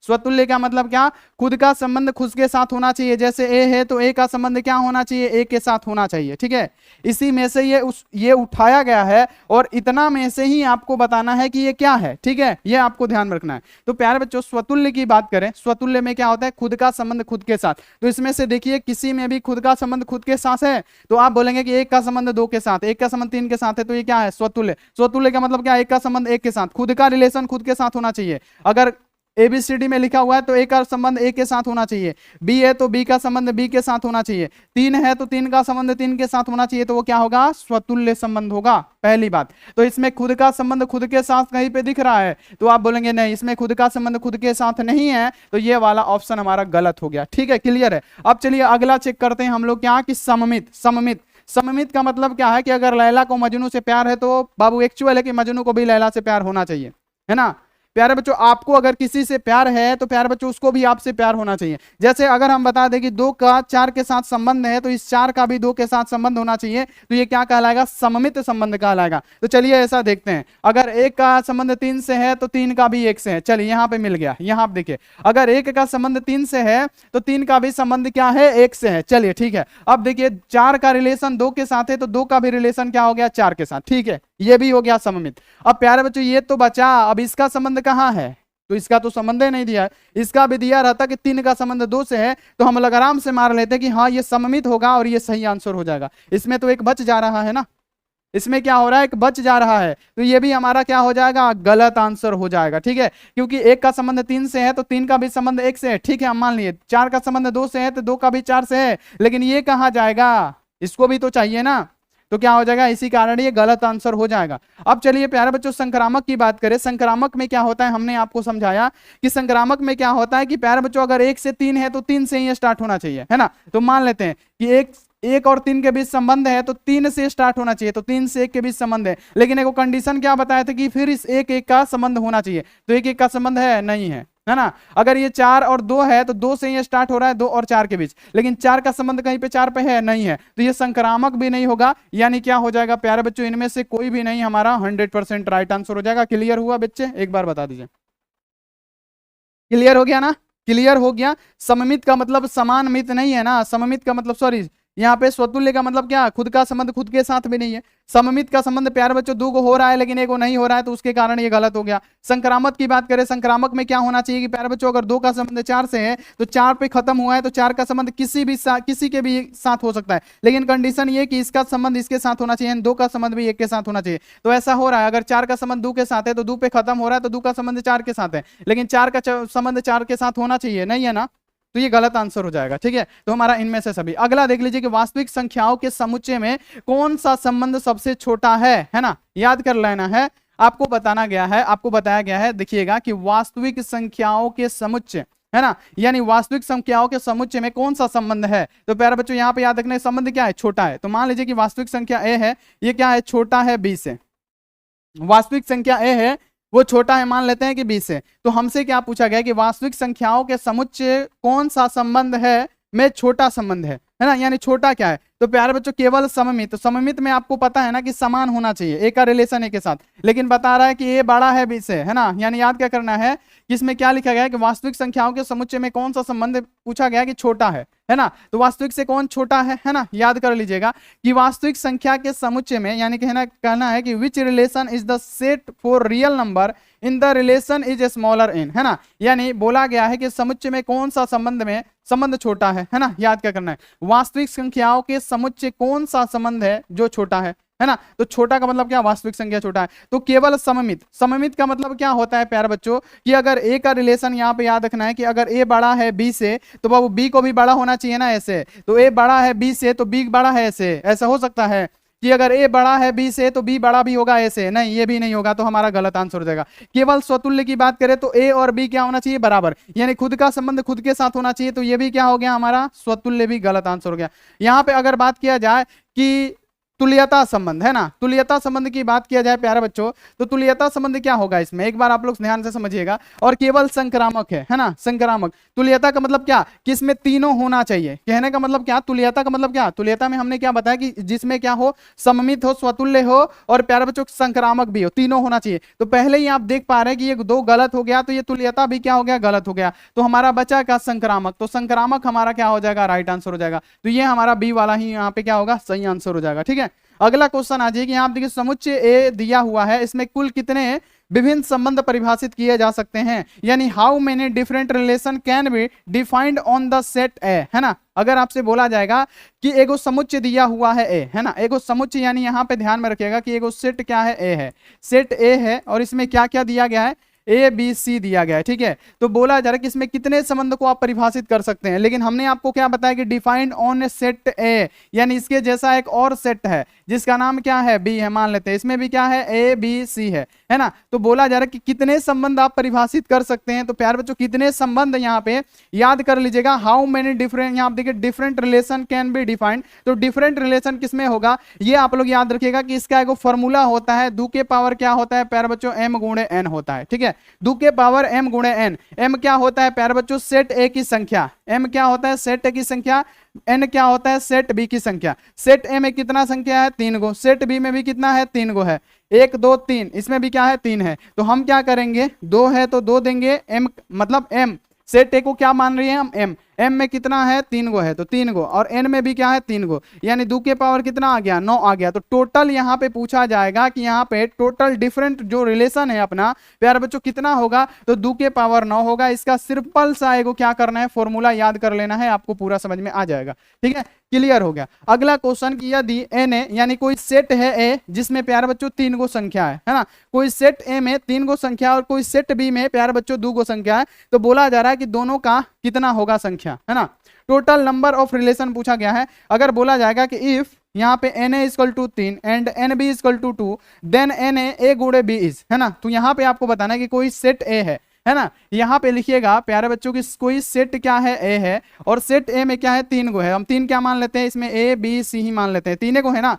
स्वतुल्य का मतलब क्या, खुद का संबंध खुद के साथ होना चाहिए। जैसे ए है तो ए का संबंध क्या होना चाहिए, ए के साथ होना चाहिए, ठीक है। इसी में से ये उठाया गया है और इतना में से ही आपको बताना है कि ये क्या है, ठीक है। ये आपको ध्यान रखना है। तो प्यारे बच्चों स्वतुल्य की बात करें, स्वतुल्य में क्या होता है, खुद का संबंध खुद के साथ। तो इसमें से देखिए किसी में भी खुद का संबंध खुद के साथ है तो आप बोलेंगे कि एक का संबंध 2 के साथ, एक का संबंध 3 के साथ है, तो ये क्या है, स्वतुल्य। स्वतुल्य का मतलब क्या, एक का संबंध एक के साथ, खुद का रिलेशन खुद के साथ होना चाहिए। अगर एबीसीडी में लिखा हुआ है तो ए का संबंध ए के साथ होना चाहिए, बी है तो बी का संबंध बी के साथ होना चाहिए, 3 है तो 3 का संबंध 3 के साथ होना चाहिए, तो वो क्या होगा, स्वतुल्य संबंध होगा, पहली बात। तो इसमें खुद का संबंध खुद के साथ कहीं पे दिख रहा है तो आप बोलेंगे नहीं, इसमें खुद का संबंध खुद के साथ नहीं है, तो ये वाला ऑप्शन हमारा गलत हो गया, ठीक है, क्लियर है। अब चलिए अगला चेक करते हैं हम लोग क्या कि सममित। सममित सममित का मतलब क्या है कि अगर लैला को मजनू से प्यार है तो बाबू एक्चुअल है कि मजनू को भी लैला से प्यार होना चाहिए, है ना। प्यारे बच्चों आपको अगर किसी से प्यार है तो प्यारे बच्चों उसको भी आपसे प्यार होना चाहिए। जैसे अगर हम बता दें कि 2 का 4 के साथ संबंध है तो इस 4 का भी 2 के साथ संबंध होना चाहिए, तो ये क्या कहलाएगा, सममित संबंध कहलाएगा। तो चलिए ऐसा देखते हैं, अगर 1 का संबंध 3 से है तो 3 का भी 1 से है। चलिए यहाँ पे मिल गया, यहाँ आप देखिए अगर 1 का संबंध 3 से है तो 3 का भी संबंध क्या है, 1 से है। चलिए ठीक है, अब देखिए 4 का रिलेशन 2 के साथ है तो 2 का भी रिलेशन क्या हो गया, 4 के साथ, ठीक है, ये भी हो गया सममित। अब प्यारे बच्चों ये तो बचा, अब इसका संबंध कहाँ है, तो इसका तो संबंध ही नहीं दिया है। इसका भी दिया रहता कि 3 का संबंध 2 से है तो हम लोग आराम से मार लेते कि हाँ ये सममित होगा और ये सही आंसर हो जाएगा। इसमें तो एक बच जा रहा है ना, इसमें क्या हो रहा है, एक बच जा रहा है, तो ये भी हमारा क्या हो जाएगा, गलत आंसर हो जाएगा, ठीक है। क्योंकि 1 का संबंध 3 से है तो 3 का भी संबंध 1 से है, ठीक है, हम मान लिए। 4 का संबंध 2 से है तो 2 का भी 4 से है, लेकिन ये कहाँ जाएगा, इसको भी तो चाहिए ना, तो क्या हो जाएगा, इसी कारण ये गलत आंसर हो जाएगा। अब चलिए प्यारे बच्चों संक्रामक की बात करें। संक्रामक में क्या होता है, हमने आपको समझाया कि संक्रामक में क्या होता है कि प्यारे बच्चों अगर 1 से 3 है तो 3 से ही स्टार्ट होना चाहिए, है ना। तो मान लेते हैं कि 1 और 3 के बीच संबंध है तो 3 से स्टार्ट होना चाहिए, तो 3 से 1 के बीच संबंध है, लेकिन एक कंडीशन क्या बताया था कि फिर इस 1-1 का संबंध होना चाहिए, तो 1-1 का संबंध है नहीं है ना। अगर ये 4 और 2 है तो 2 से ये स्टार्ट हो रहा है, 2 और 4 के बीच, लेकिन 4 का संबंध कहीं पे 4 पे है नहीं है, तो ये संक्रामक भी नहीं होगा। यानी क्या हो जाएगा प्यारे बच्चों, इनमें से कोई भी नहीं हमारा 100% राइट आंसर हो जाएगा। क्लियर हुआ बच्चे, एक बार बता दीजिए, क्लियर हो गया ना, क्लियर हो गया। सममित का मतलब समान मित नहीं है ना, सममित का मतलब सॉरी यहाँ पे स्वतुल्य का मतलब क्या, खुद का संबंध खुद के साथ भी नहीं है। सममित का संबंध प्यारे बच्चों 2 को हो रहा है लेकिन 1 को नहीं हो रहा है, तो उसके कारण ये गलत हो गया। संक्रामक की बात करें, संक्रामक में क्या होना चाहिए कि प्यारे बच्चों अगर 2 का संबंध 4 से है तो 4 पे खत्म हुआ है तो 4 का संबंध किसी के भी साथ हो सकता है, लेकिन कंडीशन ये कि इसका संबंध इसके साथ होना चाहिए, 2 का संबंध भी 1 के साथ होना चाहिए। तो ऐसा हो रहा है, अगर 4 का संबंध 2 के साथ है तो 2 पे खत्म हो रहा है तो 2 का संबंध 4 के साथ है, लेकिन 4 का संबंध 4 के साथ होना चाहिए, नहीं है ना, तो ये गलत आंसर हो जाएगा, ठीक है। तो हमारा इनमें से सभी। अगला देख लीजिए कि वास्तविक संख्याओं के समुच्चय में कौन सा संबंध सबसे छोटा है ना, याद कर लेना है, आपको बताना गया है, आपको बताया गया है। देखिएगा कि वास्तविक संख्याओं के समुच्चय, है ना, यानी वास्तविक संख्याओं के समुच्चय में कौन सा संबंध है, तो प्यारे बच्चों यहाँ पे याद रखना संबंध क्या है, छोटा है। तो मान लीजिए कि वास्तविक संख्या ए है, ये क्या है, छोटा है बी से। वास्तविक संख्या ए है वो छोटा है, मान लेते हैं कि 20 से। तो हमसे क्या पूछा गया कि वास्तविक संख्याओं के समुच्चय कौन सा संबंध है में छोटा संबंध है ना, यानी छोटा क्या है, तो प्यारे बच्चों केवल सममित। तो सममित में आपको पता है ना कि समान होना चाहिए, ए का रिलेशन ए के साथ, लेकिन बता रहा है कि ए बड़ा है बी से, है ना। यानी याद क्या करना है कि इसमें क्या लिखा गया है कि वास्तविक संख्याओं के समुच्चय में कौन सा संबंध पूछा गया कि छोटा है ना। तो वास्तविक से कौन छोटा है ना, याद कर लीजिएगा कि वास्तविक संख्या के समुच्चय में, यानी कहना है कि which relation is the set for real number in the relation is smaller in, है ना। यानी बोला गया है कि समुच्चय में कौन सा संबंध छोटा है ना, याद क्या करना है, वास्तविक संख्याओं के समुच्चय कौन सा संबंध है जो छोटा है ना। तो छोटा का मतलब क्या, वास्तविक संख्या छोटा है, तो केवल सममित। सममित का मतलब क्या होता है प्यारे बच्चों कि अगर ए का रिलेशन यहाँ पे याद रखना है कि अगर ए बड़ा है बी से तो बाबू बी को भी बड़ा होना चाहिए ना ऐसे, तो ए बड़ा है बी से तो बी बड़ा है ऐसे, ऐसा हो सकता है। कि अगर ए बड़ा है बी से तो बी बड़ा भी होगा ए से, नहीं ये भी नहीं होगा, तो हमारा गलत आंसर हो जाएगा। केवल स्वतुल्य की बात करें तो ए और बी क्या होना चाहिए, बराबर, यानी खुद का संबंध खुद के साथ होना चाहिए, तो ये भी क्या हो गया हमारा स्वतुल्य, भी गलत आंसर हो गया। यहां पे अगर बात किया जाए कि तुल्यता संबंध है ना, तुल्यता संबंध की बात किया जाए प्यारे बच्चों, तो तुल्यता संबंध क्या होगा इसमें, एक बार आप लोग ध्यान से समझिएगा, और केवल संक्रामक है ना, संक्रामक। तुल्यता का मतलब क्या कि इसमें तीनों होना चाहिए, कहने का मतलब क्या, तुल्यता का मतलब क्या, तुल्यता में हमने क्या बताया कि जिसमें क्या हो, सममित हो, स्वतुल्य हो, और प्यारे बच्चों संक्रामक भी हो, तीनों होना चाहिए। तो पहले ही आप देख पा रहे हैं कि ये दो गलत हो गया, तो ये तुल्यता भी क्या हो गया, गलत हो गया, तो हमारा बचा क्या, संक्रामक, तो संक्रामक हमारा क्या हो जाएगा, राइट आंसर हो जाएगा। तो ये हमारा बी वाला ही यहाँ पे क्या होगा, सही आंसर हो जाएगा। ठीक है, अगला क्वेश्चन आ जाएगी, यहां देखिए समुच्चय ए दिया हुआ है, इसमें कुल कितने विभिन्न संबंध परिभाषित किए जा सकते हैं, यानी how many different relation can be defined on the set ए, है ना। अगर आपसे बोला जाएगा कि एगो समुच्चय दिया हुआ है ए, है ना, एगो समुच्चय, यानी यहां पे ध्यान में रखिएगा कि एगो सेट क्या है, ए है, सेट ए है, और इसमें क्या क्या दिया गया है, ए बी सी दिया गया है। ठीक है, तो बोला जा रहा है कि इसमें कितने संबंध को आप परिभाषित कर सकते हैं, लेकिन हमने आपको क्या बताया कि डिफाइंड ऑन सेट ए, यानी इसके जैसा एक और सेट है जिसका नाम क्या है, बी है, मान लेते हैं इसमें भी क्या है, ए बी सी है ना। तो बोला जा रहा है कि कितने संबंध आप परिभाषित कर सकते हैं, तो प्यार बच्चों कितने संबंध यहाँ पे याद कर लीजिएगा, हाउ मेनी डिफरेंट, यहाँ देखिए different relation can be defined, तो डिफरेंट रिलेशन किसमें होगा, ये आप लोग याद रखिएगा कि इसका एक फॉर्मूला होता है, दो के पावर क्या होता है प्यार बच्चों, एम गुणे एन होता है। ठीक है, दो के पावर एम गुणे एन, एम क्या होता है प्यार बच्चों, सेट ए की संख्या, एम क्या होता है, सेट ए की संख्या, एन क्या होता है, सेट बी की संख्या। सेट ए में कितना संख्या है, 3 गो, सेट बी में भी कितना है, 3 गो है, 1 2 3, इसमें भी क्या है, 3 है, तो हम क्या करेंगे, 2 है तो 2 देंगे, एम मतलब एम, सेट ए को क्या मान रही है हम, एम, एम में कितना है, 3 गो है तो 3 गो, और एन में भी क्या है, 3 गो, यानी 2 के पावर कितना आ गया, 9 आ गया। तो टोटल यहाँ पे पूछा जाएगा कि यहाँ पे टोटल डिफरेंट जो रिलेशन है अपना प्यारे बच्चों कितना होगा, तो 2 के पावर 9 होगा। इसका सिंपल सा एगो क्या करना है, फॉर्मूला याद कर लेना है, आपको पूरा समझ में आ जाएगा। ठीक है, क्लियर हो गया। अगला क्वेश्चन की यदि एन ए यानी कोई सेट है ए जिसमें प्यारे बच्चों 3 गो संख्या है ना, कोई सेट ए में 3 गो संख्या और कोई सेट बी में प्यारे बच्चों 2 गो संख्या है, तो बोला जा रहा है कि दोनों का कितना होगा संख्या, है ना। टोटल नंबर ऑफ रिलेशन पूछा गया है। अगर बोला जाएगा कि इफ यहाँ पे N A equal to 3 and N B equal to 2 then N A गुणे बी इज, है ना, तो यहाँ पे आपको बताना है कि कोई सेट ए है ना, यहाँ पे लिखिएगा प्यारे बच्चों की कोई सेट क्या है, ए है, और सेट ए में क्या है, 3 गो है, हम 3 क्या मान लेते हैं इसमें, ए बी सी ही मान लेते हैं, 3 को है ना,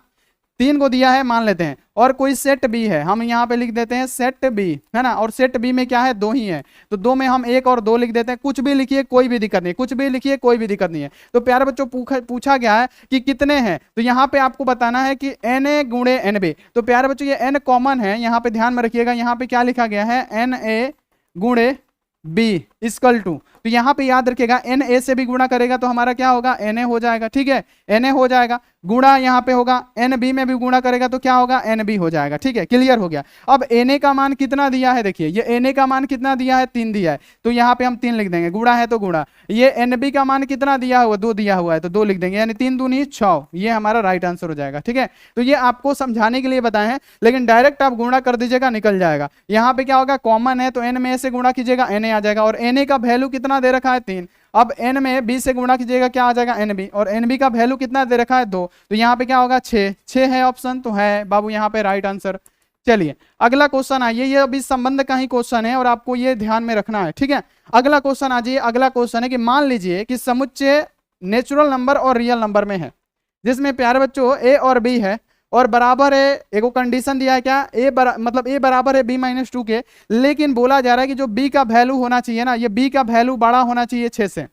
3 को दिया है मान लेते हैं, और कोई सेट बी है, हम यहाँ पे लिख देते हैं सेट बी, है ना, और सेट बी में क्या है, 2 ही है, तो 2 में हम 1 और 2 लिख देते हैं, कुछ भी लिखिए कोई भी दिक्कत नहीं, कुछ भी लिखिए कोई भी दिक्कत नहीं है। तो प्यारे बच्चों पूछा गया है कि कितने हैं, तो यहाँ पे आपको बताना है कि एन ए गुणे एन बी, तो प्यारे बच्चों ये एन कॉमन है, यहाँ पे ध्यान में रखिएगा, यहाँ पे क्या लिखा गया है, एन ए गुणे बी इक्वल टू, तो यहां पे याद रखिएगा एन ए से भी गुणा करेगा तो हमारा क्या होगा, एन ए हो जाएगा। ठीक है, एन ए हो जाएगा, गुणा यहाँ पे होगा, एन बी में भी गुणा करेगा तो क्या होगा, एन बी हो जाएगा। ठीक है, क्लियर हो गया। अब एन ए का मान कितना दिया है, देखिए ये एन ए का मान कितना दिया है, 3 दिया है, तो यहाँ पे हम 3 लिख देंगे, गुणा है तो गुणा। ये एन बी का मान कितना दिया हुआ, 2 दिया हुआ है तो 2 लिख देंगे, यानी 3 दूनी 6, ये हमारा राइट आंसर हो जाएगा। ठीक है, तो ये आपको समझाने के लिए बताए हैं, लेकिन डायरेक्ट आप गुणा कर दीजिएगा, निकल जाएगा। यहाँ पे क्या होगा, कॉमन है तो एन में से गुणा कीजिएगा, एन ए आ जाएगा, और एन ए का वैल्यू कितना दे रखा है, 3, अब n में b से गुणा कीजिएगा, क्या आ जाएगा, nb, और nb का वैल्यू कितना दे रखा है, 2, तो यहाँ पे क्या होगा, 6 है ऑप्शन, तो है बाबू यहाँ पे राइट आंसर। चलिए अगला क्वेश्चन आइए, ये अभी संबंध का ही क्वेश्चन है और आपको ये ध्यान में रखना है। ठीक है, अगला क्वेश्चन आ जाइए। अगला क्वेश्चन है कि मान लीजिए कि समुच्चय नेचुरल नंबर और रियल नंबर में है, जिसमें प्यारे बच्चों a और b है और बराबर है, एक कंडीशन दिया है क्या, मतलब a बराबर है b-2 के, लेकिन बोला जा रहा है कि जो b का वैल्यू होना चाहिए ना, ये b का वैल्यू बड़ा होना चाहिए 6 से,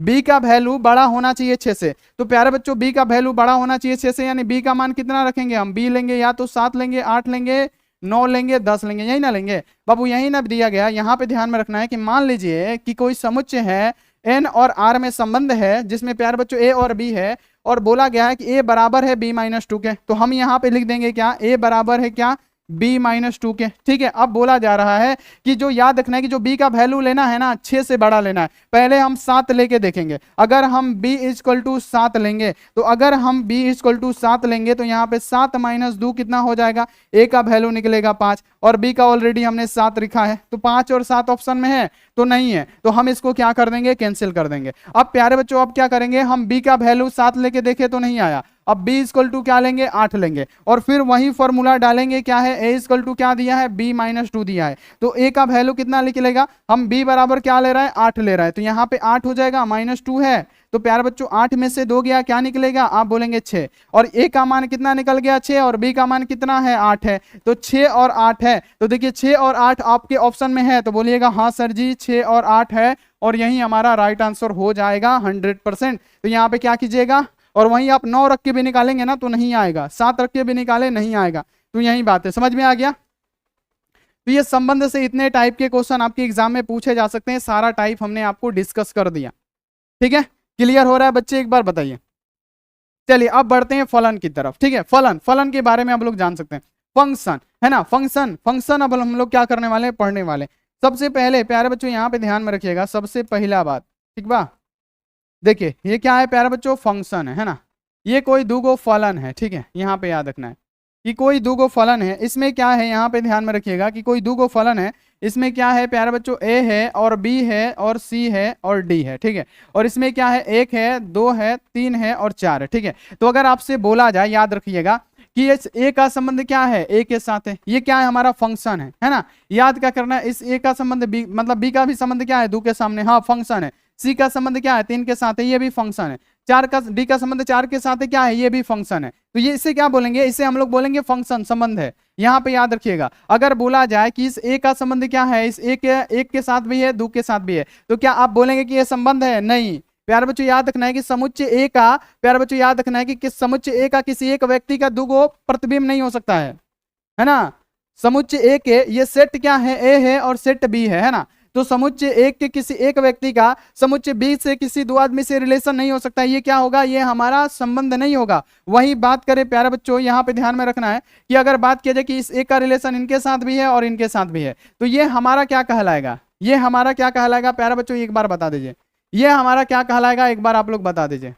b का वैल्यू बड़ा होना चाहिए 6 से। तो प्यारे बच्चों b का वैल्यू बड़ा होना चाहिए 6 से, यानी b का मान कितना रखेंगे हम, b लेंगे या तो 7 लेंगे, 8 लेंगे, 9 लेंगे, 10 लेंगे, यही ना लेंगे बाबू, यही ना दिया गया। यहाँ पे ध्यान में रखना है कि मान लीजिए कि कोई समुच्चय है n और r में संबंध है, जिसमें प्यारे बच्चों a और b है, और बोला गया है कि a बराबर है b-2 के, तो हम यहाँ पे लिख देंगे क्या, a बराबर है क्या, b-2 के। ठीक है, अब बोला जा रहा है कि जो याद रखना है कि जो b का वैल्यू लेना है ना, 6 से बड़ा लेना है। पहले हम 7 लेके देखेंगे, अगर हम b इक्वल टू 7 लेंगे, तो अगर हम b इक्वल टू 7 लेंगे तो यहाँ पे 7 - 2 कितना हो जाएगा, a का वैल्यू निकलेगा 5, और b का ऑलरेडी हमने 7 लिखा है, तो 5 और 7 ऑप्शन में है तो नहीं है, तो हम इसको क्या कर देंगे, कैंसिल कर देंगे। अब प्यारे बच्चों अब क्या करेंगे, हम b का वैल्यू 7 लेके देखे तो नहीं आया, अब b इक्वल टू क्या लेंगे, 8 लेंगे, और फिर वही फॉर्मूला डालेंगे, क्या है, a इक्वल टू क्या दिया है, b माइनस 2 दिया है, तो a का वैल्यू कितना निकलेगा, हम b बराबर क्या ले रहा है, 8 ले रहा है, तो यहाँ पे 8 हो जाएगा, -2 है, तो प्यारे बच्चों 8 में से 2 गया, क्या निकलेगा, आप बोलेंगे 6, और a का मान कितना निकल गया, 6, और b का मान कितना है, 8 है, तो 6 और 8 है, तो देखिए 6 और 8 आपके ऑप्शन में है, तो बोलिएगा हाँ सर जी 6 और 8 है, और यही हमारा राइट आंसर हो जाएगा 100%। तो यहाँ पे क्या कीजिएगा, और वहीं आप 9 रख के भी निकालेंगे ना तो नहीं आएगा, 7 रख के भी निकाले नहीं आएगा, तो यही बात है, समझ में आ गया। तो ये संबंध से इतने टाइप के क्वेश्चन आपके एग्जाम में पूछे जा सकते हैं, सारा टाइप हमने आपको डिस्कस कर दिया, ठीक है, क्लियर हो रहा है बच्चे, एक बार बताइए। चलिए अब बढ़ते हैं फलन की तरफ, ठीक है, फलन, फलन के बारे में हम लोग जान सकते हैं, फंक्शन है ना, फंक्शन, फंक्शन अब हम लोग क्या करने वाले हैं, पढ़ने वाले। सबसे पहले प्यारे बच्चों यहाँ पे ध्यान में रखिएगा, सबसे पहला बात, ठीक बा, देखिए ये क्या है प्यारे बच्चों, फंक्शन है ना, ये कोई दूगो फलन है, ठीक है, यहाँ पे याद रखना है कि कोई दूगो फलन है, इसमें क्या है, यहाँ पे ध्यान में रखिएगा कि कोई दूगो फलन है, इसमें क्या है प्यारे बच्चों, a है और b है और c है और d है, ठीक है, और इसमें क्या है, 1 है, 2 है, 3 है और 4 है, ठीक है। तो अगर आपसे बोला जाए, याद रखिएगा कि इस a का संबंध क्या है, a के साथ है, ये क्या है, हमारा फंक्शन है ना, याद क्या करना है, इस a का संबंध b, मतलब b का भी संबंध क्या है, 2 के सामने, हाँ फंक्शन है, c का संबंध क्या है, 3 के साथ है, ये भी फंक्शन है, 4 का, d का संबंध 4 के साथ है, क्या है, ये भी फंक्शन है, तो ये इसे क्या बोलेंगे, इसे हम लोग बोलेंगे फंक्शन, संबंध है। यहाँ पे याद रखिएगा, अगर बोला जाए कि इस a का संबंध क्या है, इस एक के साथ भी है, 2 के साथ भी है, तो क्या आप बोलेंगे कि ये संबंध है, नहीं। प्यारे बच्चों याद रखना है कि समुच्चय ए का, प्यारे बच्चों याद रखना है कि किस समुच्चय ए का किसी एक व्यक्ति का दूगो प्रतिबिंब नहीं हो सकता है ना। समुच्चय ए के ये सेट क्या है, ए है और सेट बी है ना, तो समुच्चय ए के किसी एक व्यक्ति का समुच्चय बी से किसी दो आदमी से रिलेशन नहीं हो सकता, ये क्या होगा, ये हमारा संबंध नहीं होगा। वही बात करें प्यारे बच्चों, यहाँ पे ध्यान में रखना है कि अगर बात किया जाए कि इस एक का रिलेशन इनके साथ भी है और इनके साथ भी है, तो ये हमारा क्या कहलाएगा, ये हमारा क्या कहलाएगा प्यारे बच्चों, एक बार बता दीजिए, ये हमारा क्या कहलाएगा, एक बार आप लोग बता दीजिए।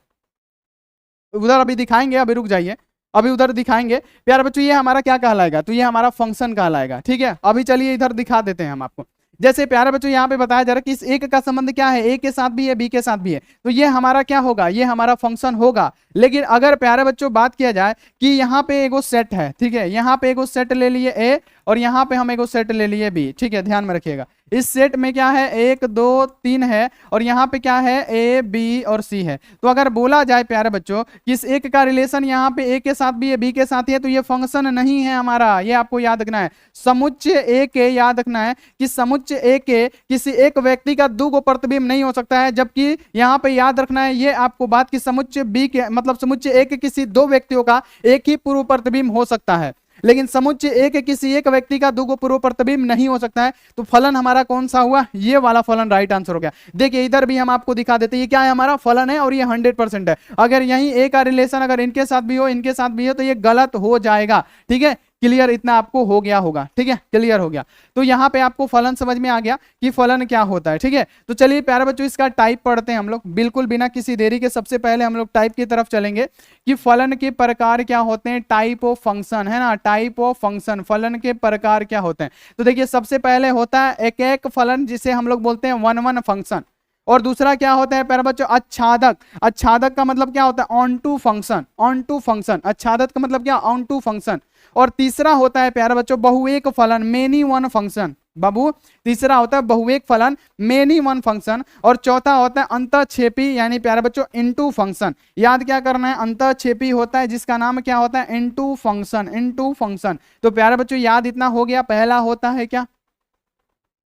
उधर अभी दिखाएंगे, अभी रुक जाइए, अभी उधर दिखाएंगे प्यारे बच्चों, ये हमारा क्या कहलाएगा, तो ये हमारा फंक्शन कहलाएगा, ठीक है। अभी चलिए इधर दिखा देते हैं हम आपको, जैसे प्यारे बच्चों यहाँ पे बताया जा रहा है कि इस एक का संबंध क्या है, ए के साथ भी है, बी के साथ भी है, तो ये हमारा क्या होगा, ये हमारा फंक्शन होगा। लेकिन अगर प्यारे बच्चों बात किया जाए कि यहाँ पे एगो सेट है, ठीक है, यहाँ पे एगो सेट ले लिए ए और यहाँ पे हम एगो सेट ले लिए बी, ठीक है, ध्यान में रखिएगा, इस सेट में क्या है, 1 2 3 है और यहाँ पे क्या है, ए बी और सी है। तो अगर बोला जाए प्यारे बच्चों कि इस एक का रिलेशन यहाँ पे ए के साथ भी है, बी के साथ ही है, तो ये फंक्शन नहीं है हमारा, ये आपको याद रखना है। समुच्चय ए के, याद रखना है कि समुच्चय ए के किसी एक व्यक्ति का दो गो प्रतिबिंब नहीं हो सकता है, जबकि यहाँ पे याद रखना है ये आपको बात की समुच्चय बी के, मतलब समुच्चय ए के किसी दो व्यक्तियों का एक ही पूर्व प्रतिबिंब हो सकता है, लेकिन समुच्चय ए के किसी एक व्यक्ति का दो पूर्व प्रतिबिंब नहीं हो सकता है। तो फलन हमारा कौन सा हुआ, ये वाला फलन राइट आंसर हो गया। देखिए इधर भी हम आपको दिखा देते हैं, ये क्या है, हमारा फलन है और ये 100% है। अगर यही ए का रिलेशन अगर इनके साथ भी हो, इनके साथ भी हो, तो ये गलत हो जाएगा, ठीक है, क्लियर, इतना आपको हो गया होगा, ठीक है, क्लियर हो गया। तो यहाँ पे आपको फलन समझ में आ गया कि फलन क्या होता है, ठीक है। तो चलिए प्यारे बच्चों इसका टाइप पढ़ते हैं हम लोग, बिल्कुल बिना किसी देरी के। सबसे पहले हम लोग टाइप की तरफ चलेंगे कि फलन के प्रकार क्या होते हैं, टाइप ऑफ फंक्शन है ना, टाइप ऑफ फंक्शन, फलन के प्रकार क्या होते हैं। तो देखिए सबसे पहले होता है एक एक फलन, जिसे हम लोग बोलते हैं वन वन फंक्शन, और दूसरा क्या होता है प्यारे बच्चों, आच्छादक। आच्छादक का मतलब क्या होता है, onto function, onto function, आच्छादक का मतलब क्या, ऑन टू फंक्शन। और तीसरा होता है प्यारे बच्चों बहुएक फलन, मेनी वन फंक्शन, बाबू तीसरा होता है बहुएक फलन, मेनी वन फंक्शन। और चौथा होता है अंतःक्षेपी, यानी प्यारे बच्चों इनटू फंक्शन। याद क्या करना है, अंतःक्षेपी होता है जिसका नाम क्या होता है, इनटू फंक्शन, इनटू फंक्शन। तो प्यारे बच्चों याद इतना हो गया। पहला होता है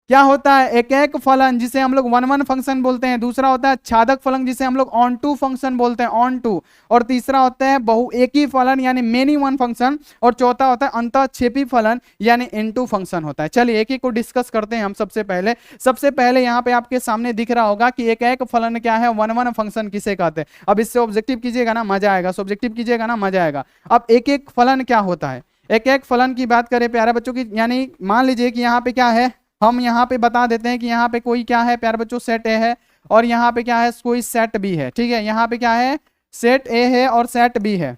क्या होता है, एक एक फलन जिसे हम लोग वन वन फंक्शन बोलते हैं। दूसरा होता है छादक फलन जिसे हम लोग ऑन टू फंक्शन बोलते हैं, ऑन टू। और तीसरा होता है बहुएकी फलन यानी मेनी वन फंक्शन। और चौथा होता है अंतःक्षेपी फलन यानी इनटू फंक्शन होता है। चलिए एक एक को डिस्कस करते हैं हम। सबसे पहले यहाँ पे आपके सामने दिख रहा होगा कि एक एक फलन क्या है, वन वन फंक्शन किसे कहते हैं। अब इससे ऑब्जेक्टिव कीजिएगा ना, मजा आएगा, सब्जेक्टिव कीजिएगा ना, मजा आएगा। अब एक एक फलन क्या होता है, एक एक फलन की बात करें प्यारे बच्चों की, यानी मान लीजिए कि यहाँ पे क्या है, हम यहाँ पे बता देते हैं कि यहाँ पे कोई क्या है प्यारे बच्चों, सेट ए है, और यहाँ पे क्या है, कोई सेट बी है, ठीक है। यहाँ पे क्या है, सेट ए है और सेट बी है।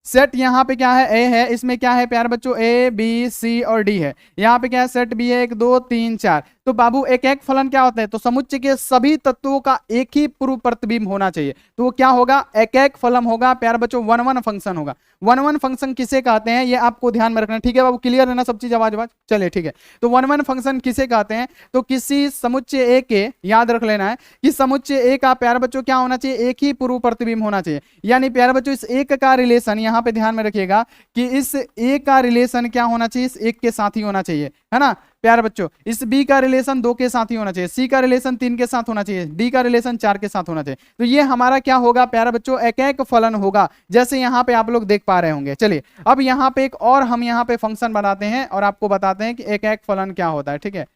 सेट यहाँ पे क्या है, ए है, इसमें क्या है प्यारे बच्चों, ए बी सी और डी है। यहाँ पे क्या है, सेट बी है, 1 2 3 4। तो बाबू एक एक फलन क्या होता है, तो समुच्चय के सभी तत्वों का एक ही पूर्व प्रतिबिंब होना चाहिए। तो वो क्या होगा, एक एक फलन होगा प्यारे बच्चों, वन वन फंक्शन होगा। वन वन फंक्शन किसे कहते हैं, ये आपको ध्यान में रखना है, ठीक है बाबू, क्लियर है ना सब चीज, आवाज आवाज, चलिए ठीक है। तो वन वन फंक्शन किसे कहते हैं, तो किसी समुच्चय ए के, याद रख लेना है कि समुच्चय ए का प्यारे बच्चों क्या होना चाहिए, एक ही पूर्व प्रतिबिंब होना चाहिए। यानी प्यारे बच्चों इस एक का रिलेशन, यहाँ पे ध्यान में रखिएगा कि इस ए का रिलेशन क्या होना चाहिए, इस एक के साथ ही होना चाहिए, है ना प्यारे बच्चों। इस बी का रिलेशन 2 के साथ ही होना चाहिए, सी का रिलेशन 3 के साथ होना चाहिए, डी का रिलेशन 4 के साथ होना चाहिए। तो ये हमारा क्या होगा प्यारे बच्चों, एक एक फलन होगा, जैसे यहाँ पे आप लोग देख पा रहे होंगे। चलिए अब यहाँ पे एक और हम यहाँ पे फंक्शन बनाते हैं और आपको बताते हैं कि एक एक फलन क्या होता है, ठीक है।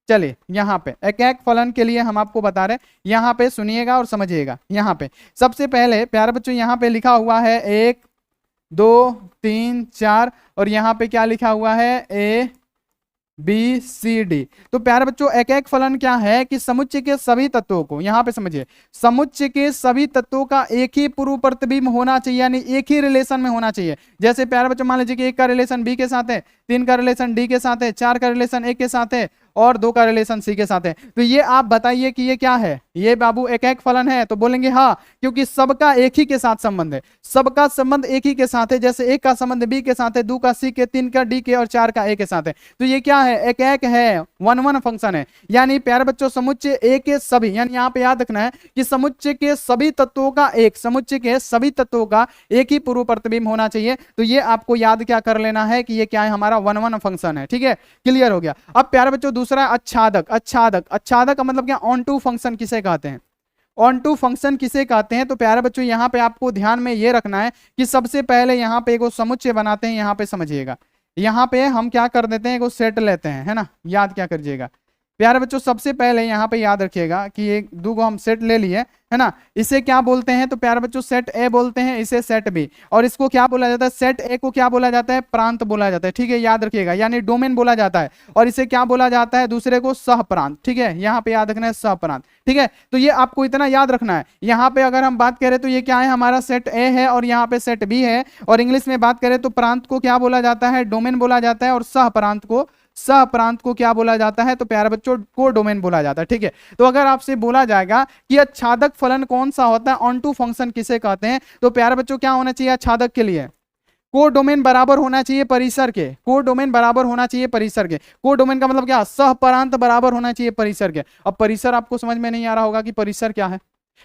चलिए यहाँ पे एक एक फलन के लिए हम आपको बता रहे हैं, यहाँ पे सुनिएगा और समझिएगा। यहाँ पे सबसे पहले प्यारे बच्चों यहाँ पे लिखा हुआ है 1 2 3 4 और यहाँ पे क्या लिखा हुआ है, ए बी सी डी। तो प्यारे बच्चों एक एक फलन क्या है कि समुच्चय के सभी तत्वों को, यहां पे समझिए, समुच्चय के सभी तत्वों का एक ही पूर्व प्रतिबिंब होना चाहिए, यानी एक ही रिलेशन में होना चाहिए। जैसे प्यारे बच्चों मान लीजिए कि 1 का रिलेशन बी के साथ है, 3 का रिलेशन डी के साथ है, 4 का रिलेशन ए के साथ है और 2 का रिलेशन सी के साथ है। तो ये आप बताइए कि ये क्या है, ये बाबू एक एक फलन है। तो बोलेंगे हाँ, क्योंकि सबका एक ही के साथ संबंध है, सबका संबंध एक ही के साथ है। जैसे 1 का संबंध बी के साथ है, 2 का सी के, 3 का डी के और 4 का ए के साथ है। तो ये क्या है, एक एक है, वन वन फंक्शन है। यानी प्यारे बच्चों समुच्चय ए के सभी, यानी यहाँ पे याद रखना है कि समुच्चय के सभी तत्वों का एक, समुच्चय के सभी तत्वों का एक ही पूर्व प्रतिबिंब होना चाहिए। तो ये आपको याद क्या कर लेना है कि ये क्या है, हमारा वन वन फंक्शन है, ठीक है, क्लियर हो गया। अब प्यारे बच्चों दूसरा अच्छादक, अच्छादक, अच्छादक का मतलब क्या, ऑन टू फंक्शन किसे कहते हैं, ऑन टू फंक्शन किसे कहते हैं। तो प्यारे बच्चों यहाँ पे आपको ध्यान में ये रखना है कि सबसे पहले यहाँ पे एक समुच्चय बनाते हैं, यहाँ पे समझिएगा, यहाँ पे हम क्या कर देते हैं, एक सेट लेते हैं, है ना, याद क्या करिएगा प्यारे बच्चों। सबसे पहले यहाँ पे याद रखिएगा कि एक दो हम सेट ले लिए, है ना, इसे क्या बोलते हैं, तो प्यारे बच्चों सेट ए बोलते हैं, इसे सेट बी, और इसको क्या बोला जाता है, सेट ए को क्या बोला जाता है, प्रांत बोला जाता है, ठीक है, याद रखिएगा, यानी डोमेन बोला जाता है। और इसे क्या बोला जाता है, दूसरे को सह प्रांत, ठीक है, यहाँ पे याद रखना है सह प्रांत, ठीक है। तो ये आपको इतना याद रखना है। यहाँ पे अगर हम बात करें तो ये क्या है, हमारा सेट ए है और यहाँ पे सेट बी है। और इंग्लिश में बात करें तो प्रांत को क्या बोला जाता है, डोमेन बोला जाता है, और सह प्रांत को, सह प्रांत को क्या बोला जाता है, तो प्यारे बच्चों को डोमेन बोला जाता है, ठीक है। तो अगर आपसे बोला जाएगा कि अच्छादक फलन कौन सा होता है, ऑन टू फंक्शन किसे कहते हैं, तो प्यारे बच्चों क्या होना चाहिए अच्छादक के लिए, को डोमेन बराबर होना चाहिए परिसर के, को डोमेन बराबर होना चाहिए परिसर के। को डोमेन का मतलब क्या, सह प्रांत बराबर होना चाहिए परिसर के। अब परिसर आपको समझ में नहीं आ रहा होगा कि परिसर क्या है,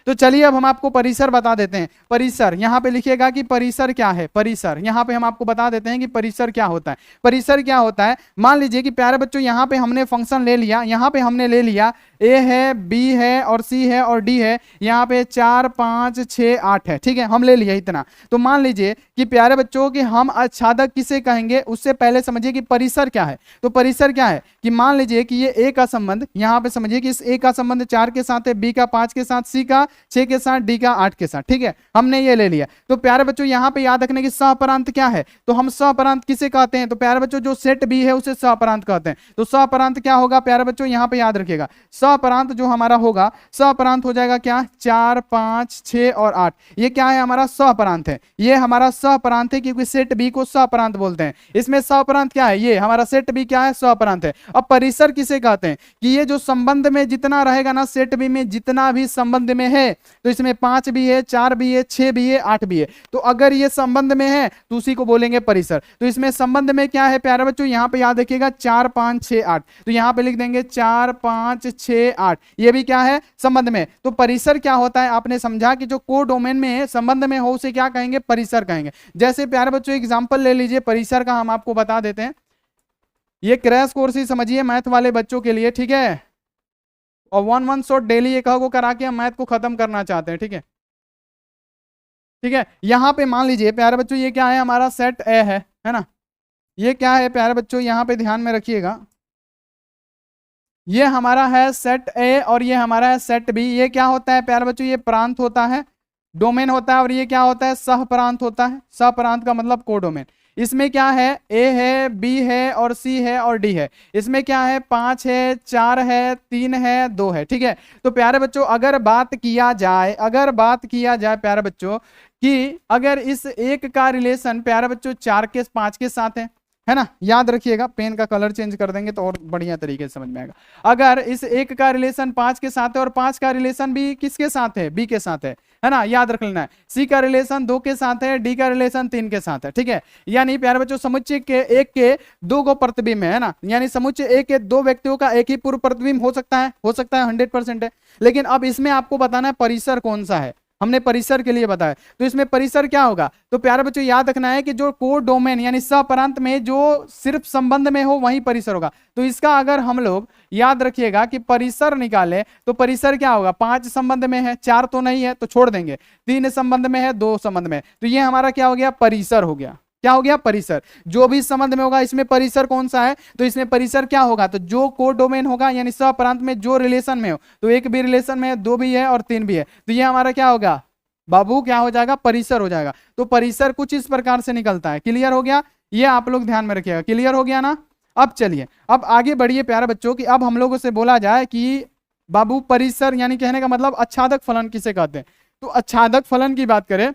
तो चलिए अब हम आपको परिसर बता देते हैं। परिसर यहाँ पे लिखिएगा कि परिसर क्या है, परिसर यहाँ पे हम आपको बता देते हैं कि परिसर क्या होता है। परिसर क्या होता है, मान लीजिए कि प्यारे बच्चों यहाँ पे हमने फंक्शन ले लिया, यहाँ पे हमने ले लिया ए है, बी है और सी है और डी है, यहाँ पे 4 5 6 8 है, ठीक है, हम ले लिया इतना। तो मान लीजिए कि प्यारे बच्चों कि हम अच्छादक किसे कहेंगे, उससे पहले समझिए कि परिसर क्या है। तो परिसर क्या है कि मान लीजिए कि ये ए का संबंध, यहाँ पे समझिए कि इस ए का संबंध 4 के साथ है, बी का 5 के साथ, सी का 6 के साथ, डी का 8 के साथ, ठीक है, हमने ये ले लिया। तो प्यारे बच्चों यहाँ पे याद रखने की सहपरांत क्या है, तो हम सहपरांत किसे कहते हैं, तो प्यारे बच्चों जो सेट बी है उसे सहपरांत कहते हैं। तो सहपरांत क्या होगा प्यारे बच्चों, यहाँ पे याद रखिएगा, सहपरांत जो हमारा होगा, सहपरांत हो जाएगा क्या, 4 5 6 और 8, ये क्या है, हमारा सहपरांत है, ये हमारा सहपरांत है, क्योंकि सेट बी को सहपरांत बोलते हैं। इसमें सहपरांत क्या है, ये हमारा सेट बी क्या है, सहपरांत है। अब परिसर किसे कहते हैं, कि ये जो संबंध में जितना रहेगा ना, सेट बी में जितना भी संबंध में है, तो इसमें 5 भी है, 4 भी है, 6 भी है, 8 भी है, तो अगर ये संबंध में है तो उसी को बोलेंगे परिसर। तो इसमें संबंध में क्या है प्यारे बच्चों, यहाँ पे याद रखिएगा 4 5 6 8, तो यहाँ पे लिख देंगे 4 5 6 8, ये भी क्या है, संबंध में। तो परिसर क्या होता है, आपने समझा कि जो को डोमेन में संबंध में हो उसे क्या कहेंगे, परिसर कहेंगे। जैसे प्यारे बच्चों एग्जांपल ले लीजिए परिसर का, हम आपको बता देते हैं, ये क्रैश कोर्स ही समझिए मैथ वाले बच्चों के लिए, ठीक है, और 1 शॉट डेली एक को करा के हम मैथ को खत्म करना चाहते हैं, ठीक है, ठीक है। यहां पे मान लीजिए प्यारे बच्चों ये क्या है, हमारा सेट ए है ना, ये क्या है प्यारे बच्चों, यहां पे ध्यान में रखिएगा, ये हमारा है सेट ए और ये हमारा है सेट बी। ये क्या होता है प्यारे बच्चों, ये प्रांत होता है, डोमेन होता है, और ये क्या होता है, सह प्रांत होता है। सह प्रांत का मतलब को डोमेन। इसमें क्या है, ए है, बी है और सी है और डी है। इसमें क्या है, 5 है, 4 है, 3 है, 2 है, ठीक है। तो प्यारे बच्चों अगर बात किया जाए, अगर बात किया जाए प्यारे बच्चों कि अगर इस एक का रिलेशन प्यारे बच्चों 4 के 5 के साथ है ना, याद रखिएगा, पेन का कलर चेंज कर देंगे तो और बढ़िया तरीके से समझ में आएगा। अगर इस एक का रिलेशन 5 के साथ है और 5 का रिलेशन भी किसके साथ है, बी के साथ है ना, याद रख लेना है। सी का रिलेशन 2 के साथ है, डी का रिलेशन 3 के साथ है, ठीक है। यानी प्यारे बच्चों समुच्चय के एक के दो को प्रतिबिंब है ना, यानी समुच्चय एक के दो व्यक्तियों का एक ही पूर्व प्रतिबिंब हो सकता है 100% है। लेकिन अब इसमें आपको बताना है परिसर कौन सा है, हमने परिसर के लिए बताया, तो इसमें परिसर क्या होगा, तो प्यारे बच्चों याद रखना है कि जो कोड डोमेन यानी सहप्रांत में जो सिर्फ संबंध में हो वही परिसर होगा। तो इसका अगर हम लोग याद रखिएगा कि परिसर निकाले तो परिसर क्या होगा, 5 संबंध में है, 4 तो नहीं है तो छोड़ देंगे, 3 संबंध में है, 2 संबंध में, तो ये हमारा क्या हो गया, परिसर हो गया। क्या हो गया, परिसर। जो भी संबंध में होगा इसमें परिसर कौन सा है, तो इसमें परिसर क्या होगा, तो जो कोड डोमेन होगा यानी सहप्रांत में जो रिलेशन में हो, तो एक भी रिलेशन में है, 2 भी है और 3 भी है, तो ये हमारा क्या होगा बाबू, क्या हो जाएगा, परिसर हो जाएगा। तो परिसर कुछ इस प्रकार से निकलता है। क्लियर हो गया, ये आप लोग ध्यान में रखिएगा। क्लियर हो गया ना। अब चलिए अब आगे बढ़िए प्यारे बच्चों कि अब हम लोगों से बोला जाए कि बाबू परिसर यानी कहने का मतलब आच्छादक फलन किसे कहते हैं। तो आच्छादक फलन की बात करें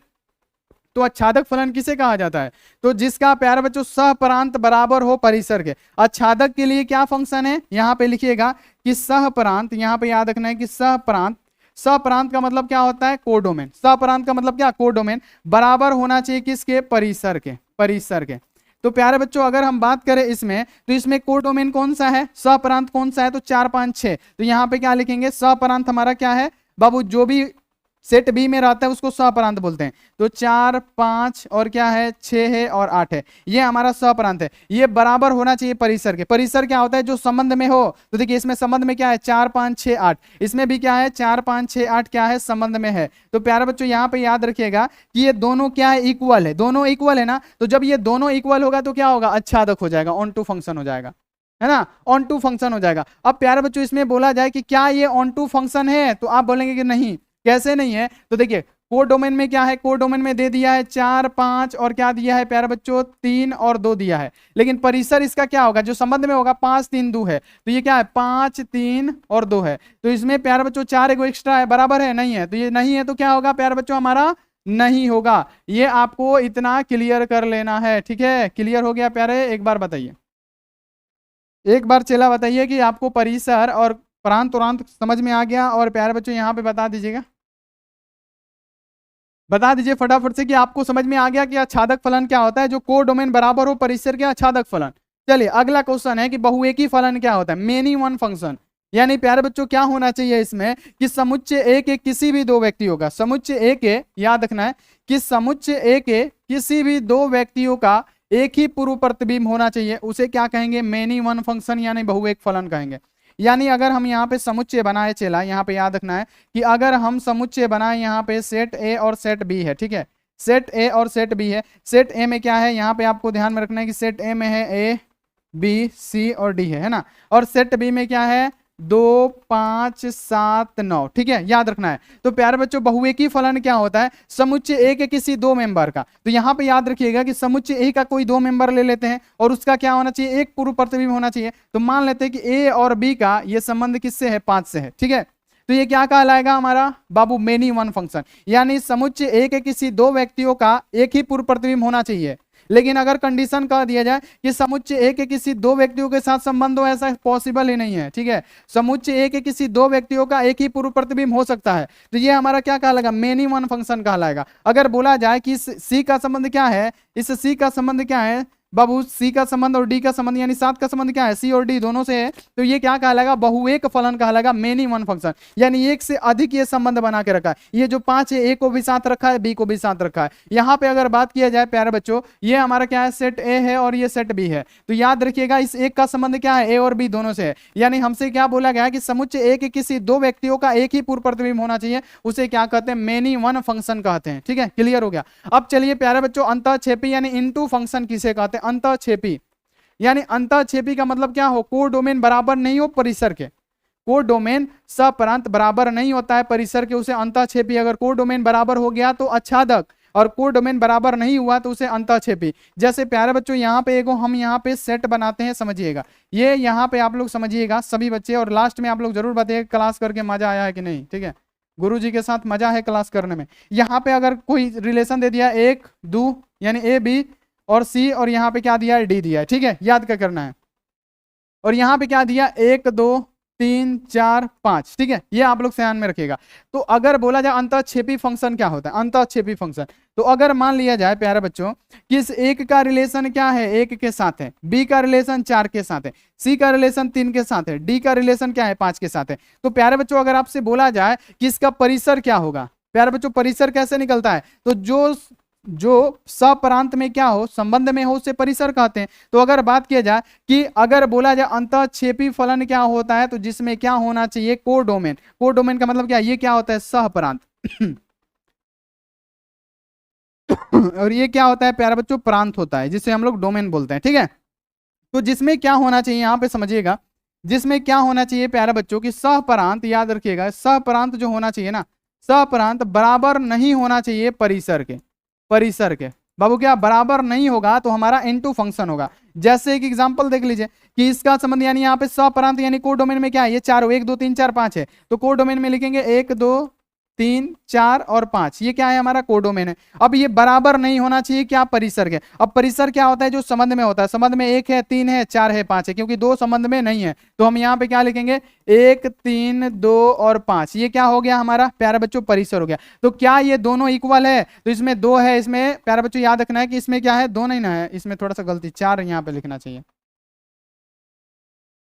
तो आच्छादक फलन किसे कहा जाता है, तो जिसका प्यारे बच्चों सहप्रांत बराबर हो परिसर के। आच्छादक के लिए क्या फंक्शन है, यहां पे लिखिएगा कि सहप्रांत, यहां पे याद रखना है कि सहप्रांत, सहप्रांत का मतलब क्या होता है, कोडोमेन, सहप्रांत का मतलब क्या, कोडोमेन बराबर होना चाहिए किसके, परिसर के, परिसर के। तो प्यारे बच्चों अगर हम बात करें इसमें तो इसमें कोडोमेन कौन सा है, सहप्रांत कौन सा है, तो 4 5 6, तो यहां पे क्या लिखेंगे, सहप्रांत हमारा क्या है बाबू, जो भी सेट बी में रहता है उसको सहप्रांत बोलते हैं। तो 4 5 और क्या है 6 है और 8 है, ये हमारा सहप्रांत है। ये बराबर होना चाहिए परिसर के। परिसर क्या होता है, जो संबंध में हो, तो देखिए इसमें संबंध में क्या है 4 5 6 8, इसमें भी क्या है 4 5 6 8 क्या है, संबंध में है। तो प्यारे बच्चों यहाँ पे याद रखिएगा कि ये दोनों क्या है, इक्वल है, दोनों इक्वल है ना। तो जब ये दोनों इक्वल होगा तो क्या होगा, आच्छादक हो जाएगा, ऑन टू फंक्शन हो जाएगा, है ना, ऑन टू फंक्शन हो जाएगा। अब प्यारे बच्चों इसमें बोला जाए कि क्या ये ऑन टू फंक्शन है, तो आप बोलेंगे कि नहीं, कैसे नहीं है, तो देखिए कोड डोमेन में क्या है, कोड डोमेन में दे दिया है 4 5 और क्या दिया है प्यारे बच्चों 3 और 2 दिया है। लेकिन परिसर इसका क्या होगा, जो संबंध में होगा 5 3 2 है, तो ये क्या है 5 3 और 2 है। तो इसमें प्यारे बच्चों 4 एक एक्स्ट्रा है, बराबर है, नहीं है, तो ये नहीं है, तो क्या होगा प्यारे बच्चों हमारा नहीं होगा। ये आपको इतना क्लियर कर लेना है, ठीक है। क्लियर हो गया प्यारे, एक बार बताइए, एक बार चला बताइए कि आपको परिसर और प्रांत उरांत समझ में आ गया। और प्यारे बच्चों यहाँ पे बता दीजिएगा, बता दीजिए फटाफट से कि आपको समझ में आ गया कि आच्छादक फलन क्या होता है, जो कोड डोमेन बराबर हो परिसर के, आच्छादक फलन। चलिए अगला क्वेश्चन है कि बहुएकी फलन क्या होता है, मेनी वन फंक्शन। यानी प्यारे बच्चों क्या होना चाहिए इसमें कि समुच्चय ए के किसी भी दो व्यक्तियों का, समुच्चय ए के, याद रखना है कि समुच्चय ए के किसी भी दो व्यक्तियों का एक ही पूर्व प्रतिबिंब होना चाहिए, उसे क्या कहेंगे, मेनी वन फंक्शन यानी बहुएक फलन कहेंगे। यानी अगर हम यहाँ पे समुच्चय बनाए, चला यहाँ पे याद रखना है कि अगर हम समुच्चय बनाए यहाँ पे सेट ए और सेट बी है, ठीक है, सेट ए और सेट बी है। सेट ए में क्या है, यहाँ पे आपको ध्यान में रखना है कि सेट ए में है ए बी सी और डी है ना, और सेट बी में क्या है 2 5 7 9, ठीक है, याद रखना है। तो प्यारे बच्चों बहुएकी फलन क्या होता है, समुच्चय ए के किसी दो मेंबर का। तो यहाँ पे याद रखिएगा कि समुच्चय ए का कोई दो मेंबर ले लेते हैं और उसका क्या होना चाहिए, एक पूर्व प्रतिबिंब होना चाहिए। तो मान लेते हैं कि ए और बी का ये संबंध किससे है, 5 से है, ठीक है। तो ये क्या कहलाएगा हमारा बाबू, मेनी वन फंक्शन। यानी समुच्चय ए के किसी दो व्यक्तियों का एक ही पूर्व प्रतिबिंब होना चाहिए। लेकिन अगर कंडीशन कह दिया जाए कि समुच्चय ए के किसी दो व्यक्तियों के साथ संबंध हो, ऐसा पॉसिबल ही नहीं है, ठीक है। समुच्चय ए के किसी दो व्यक्तियों का एक ही पूर्व प्रतिबिंब हो सकता है, तो ये हमारा क्या कहलाएगा, मेनी वन फंक्शन कहलाएगा। अगर बोला जाए कि सी का संबंध क्या है, इस सी का संबंध क्या है बाबू, सी का संबंध और डी का संबंध यानी 7 का संबंध क्या है, सी और डी दोनों से है, तो ये क्या कहलाएगा, बहुएक फलन कहलाएगा, मेनी वन फंक्शन। यानी एक से अधिक ये संबंध बना के रखा है। ये जो 5 है, ए को भी साथ रखा है, बी को भी साथ रखा है। यहाँ पे अगर बात किया जाए प्यारे बच्चों, ये हमारा क्या है, सेट ए है और ये सेट बी है। तो याद रखिएगा इस एक का संबंध क्या है, ए और बी दोनों से है। यानी हमसे क्या बोला गया है कि समुच्चय ए के किसी दो व्यक्तियों का एक ही पूर्व प्रतिबिंब होना चाहिए, उसे क्या कहते हैं, मेनी वन फंक्शन कहते हैं, ठीक है। क्लियर हो गया। अब चलिए प्यारे बच्चों अंतःक्षेपी यानी इनटू फंक्शन किसे कहते हैं, अंतःक्षेपी। यानी अंतःक्षेपी का मतलब क्या हो, कोड डोमेन बराबर नहीं हो परिसर के, कोड डोमेन सहप्रांत बराबर नहीं होता है परिसर के, उसे अंतःक्षेपी। अगर कोड डोमेन बराबर हो गया तो आच्छादक, और कोड डोमेन बराबर नहीं हुआ तो उसे अंतःक्षेपी। जैसे प्यारे बच्चों यहाँ पे एगो हम यहाँ पे सेट बनाते हैं, समझिएगा, ये यहाँ पे आप लोग समझिएगा सभी बच्चे, और लास्ट में आप लोग जरूर बताइए क्लास करके मजा आया है कि नहीं, ठीक है। गुरुजी के साथ मजा है क्लास करने में। यहाँ पे अगर कोई रिलेशन दे दिया 1 2 यानी ए बी और सी, और यहाँ पे क्या दिया है डी दिया है, ठीक है, याद क्या करना है। और यहाँ पे क्या दिया 1 2 3 4 5, ठीक है, ये आप लोग ध्यान में रखिएगा। तो अगर बोला जाए अंतःक्षेपी फंक्शन क्या होता है, अंतःक्षेपी फंक्शन, तो अगर मान लिया जाए प्यारे बच्चों कि इस एक का रिलेशन क्या है 1 के साथ है, बी का रिलेशन 4 के साथ है, सी का रिलेशन 3 के साथ है, डी का रिलेशन क्या है 5 के साथ है, तो प्यारे बच्चों अगर आपसे बोला जाए कि इसका परिसर क्या होगा, प्यारे बच्चों परिसर कैसे निकलता है, तो जो सप्रांत में क्या हो, संबंध में हो, उसे परिसर कहते हैं। तो अगर बात किया जाए कि अगर बोला जाए अंतःक्षेपी फलन क्या होता है, तो जिसमें क्या होना चाहिए कोडोमेन। कोडोमेन का मतलब क्या, ये क्या होता है सहप्रांत और ये क्या होता है प्यारे बच्चों प्रांत होता है, जिसे हम लोग डोमेन बोलते हैं, ठीक है। तो जिसमें क्या होना चाहिए यहां पे समझिएगा, जिसमें क्या होना चाहिए प्यारे बच्चों की सहप्रांत, याद रखिएगा सहप्रांत जो होना चाहिए ना, सहप्रांत बराबर नहीं होना चाहिए परिसर के, परिसर के बाबू क्या बराबर नहीं होगा तो हमारा N2 फंक्शन होगा। जैसे एक एग्जांपल देख लीजिए कि इसका संबंध यानी यहाँ पे सप्रांत यानी कोडोमेन में क्या है, ये चारों 1 2 3 4 5 है, तो कोडोमेन में लिखेंगे 1 2 3 4 और 5, ये क्या है हमारा कोडोमेन है। अब ये बराबर नहीं होना चाहिए क्या परिसर के। अब परिसर क्या होता है, जो संबंध में होता है, संबंध में 1 है 3 है 4 है 5 है, क्योंकि 2 संबंध में नहीं है, तो हम यहाँ पे क्या लिखेंगे 1 3 2 और 5, ये क्या हो गया हमारा प्यारे बच्चों परिसर हो गया। तो क्या ये दोनों इक्वल है, तो इसमें 2 है, इसमें प्यारे बच्चों याद रखना है कि इसमें क्या है 2 नहीं ना है, इसमें थोड़ा सा गलती 4 यहाँ पे लिखना चाहिए,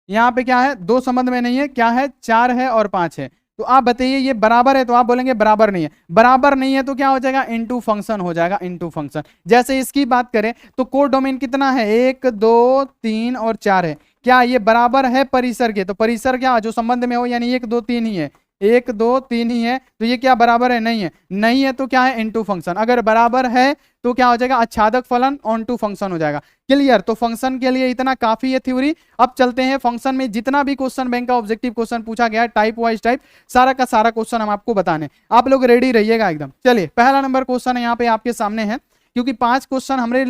यहाँ पे क्या है 2 संबंध में नहीं है, क्या है 4 है और 5 है। तो आप बताइए ये बराबर है, तो आप बोलेंगे बराबर नहीं है, बराबर नहीं है तो क्या हो जाएगा इनटू फंक्शन हो जाएगा, इनटू फंक्शन। जैसे इसकी बात करें तो कोडोमेन कितना है 1 2 3 और 4 है, क्या ये बराबर है परिसर के, तो परिसर क्या जो संबंध में हो यानी 1 2 3 ही है, 1 2 3 ही है, तो ये क्या बराबर है नहीं है, नहीं है तो क्या है इनटू फंक्शन। अगर बराबर है तो क्या हो जाएगा आच्छादक फलन ऑन टू फंक्शन हो जाएगा। क्लियर, तो फंक्शन के लिए इतना काफी है थ्योरी। अब चलते हैं फंक्शन में जितना भी क्वेश्चन बैंक का ऑब्जेक्टिव क्वेश्चन पूछा गया है टाइप वाइज टाइप, सारा का सारा क्वेश्चन हम आपको बताने, आप लोग रेडी रहिएगा एकदम। चलिए पहला नंबर क्वेश्चन यहाँ पे आपके सामने है, क्योंकि 5 क्वेश्चन हमने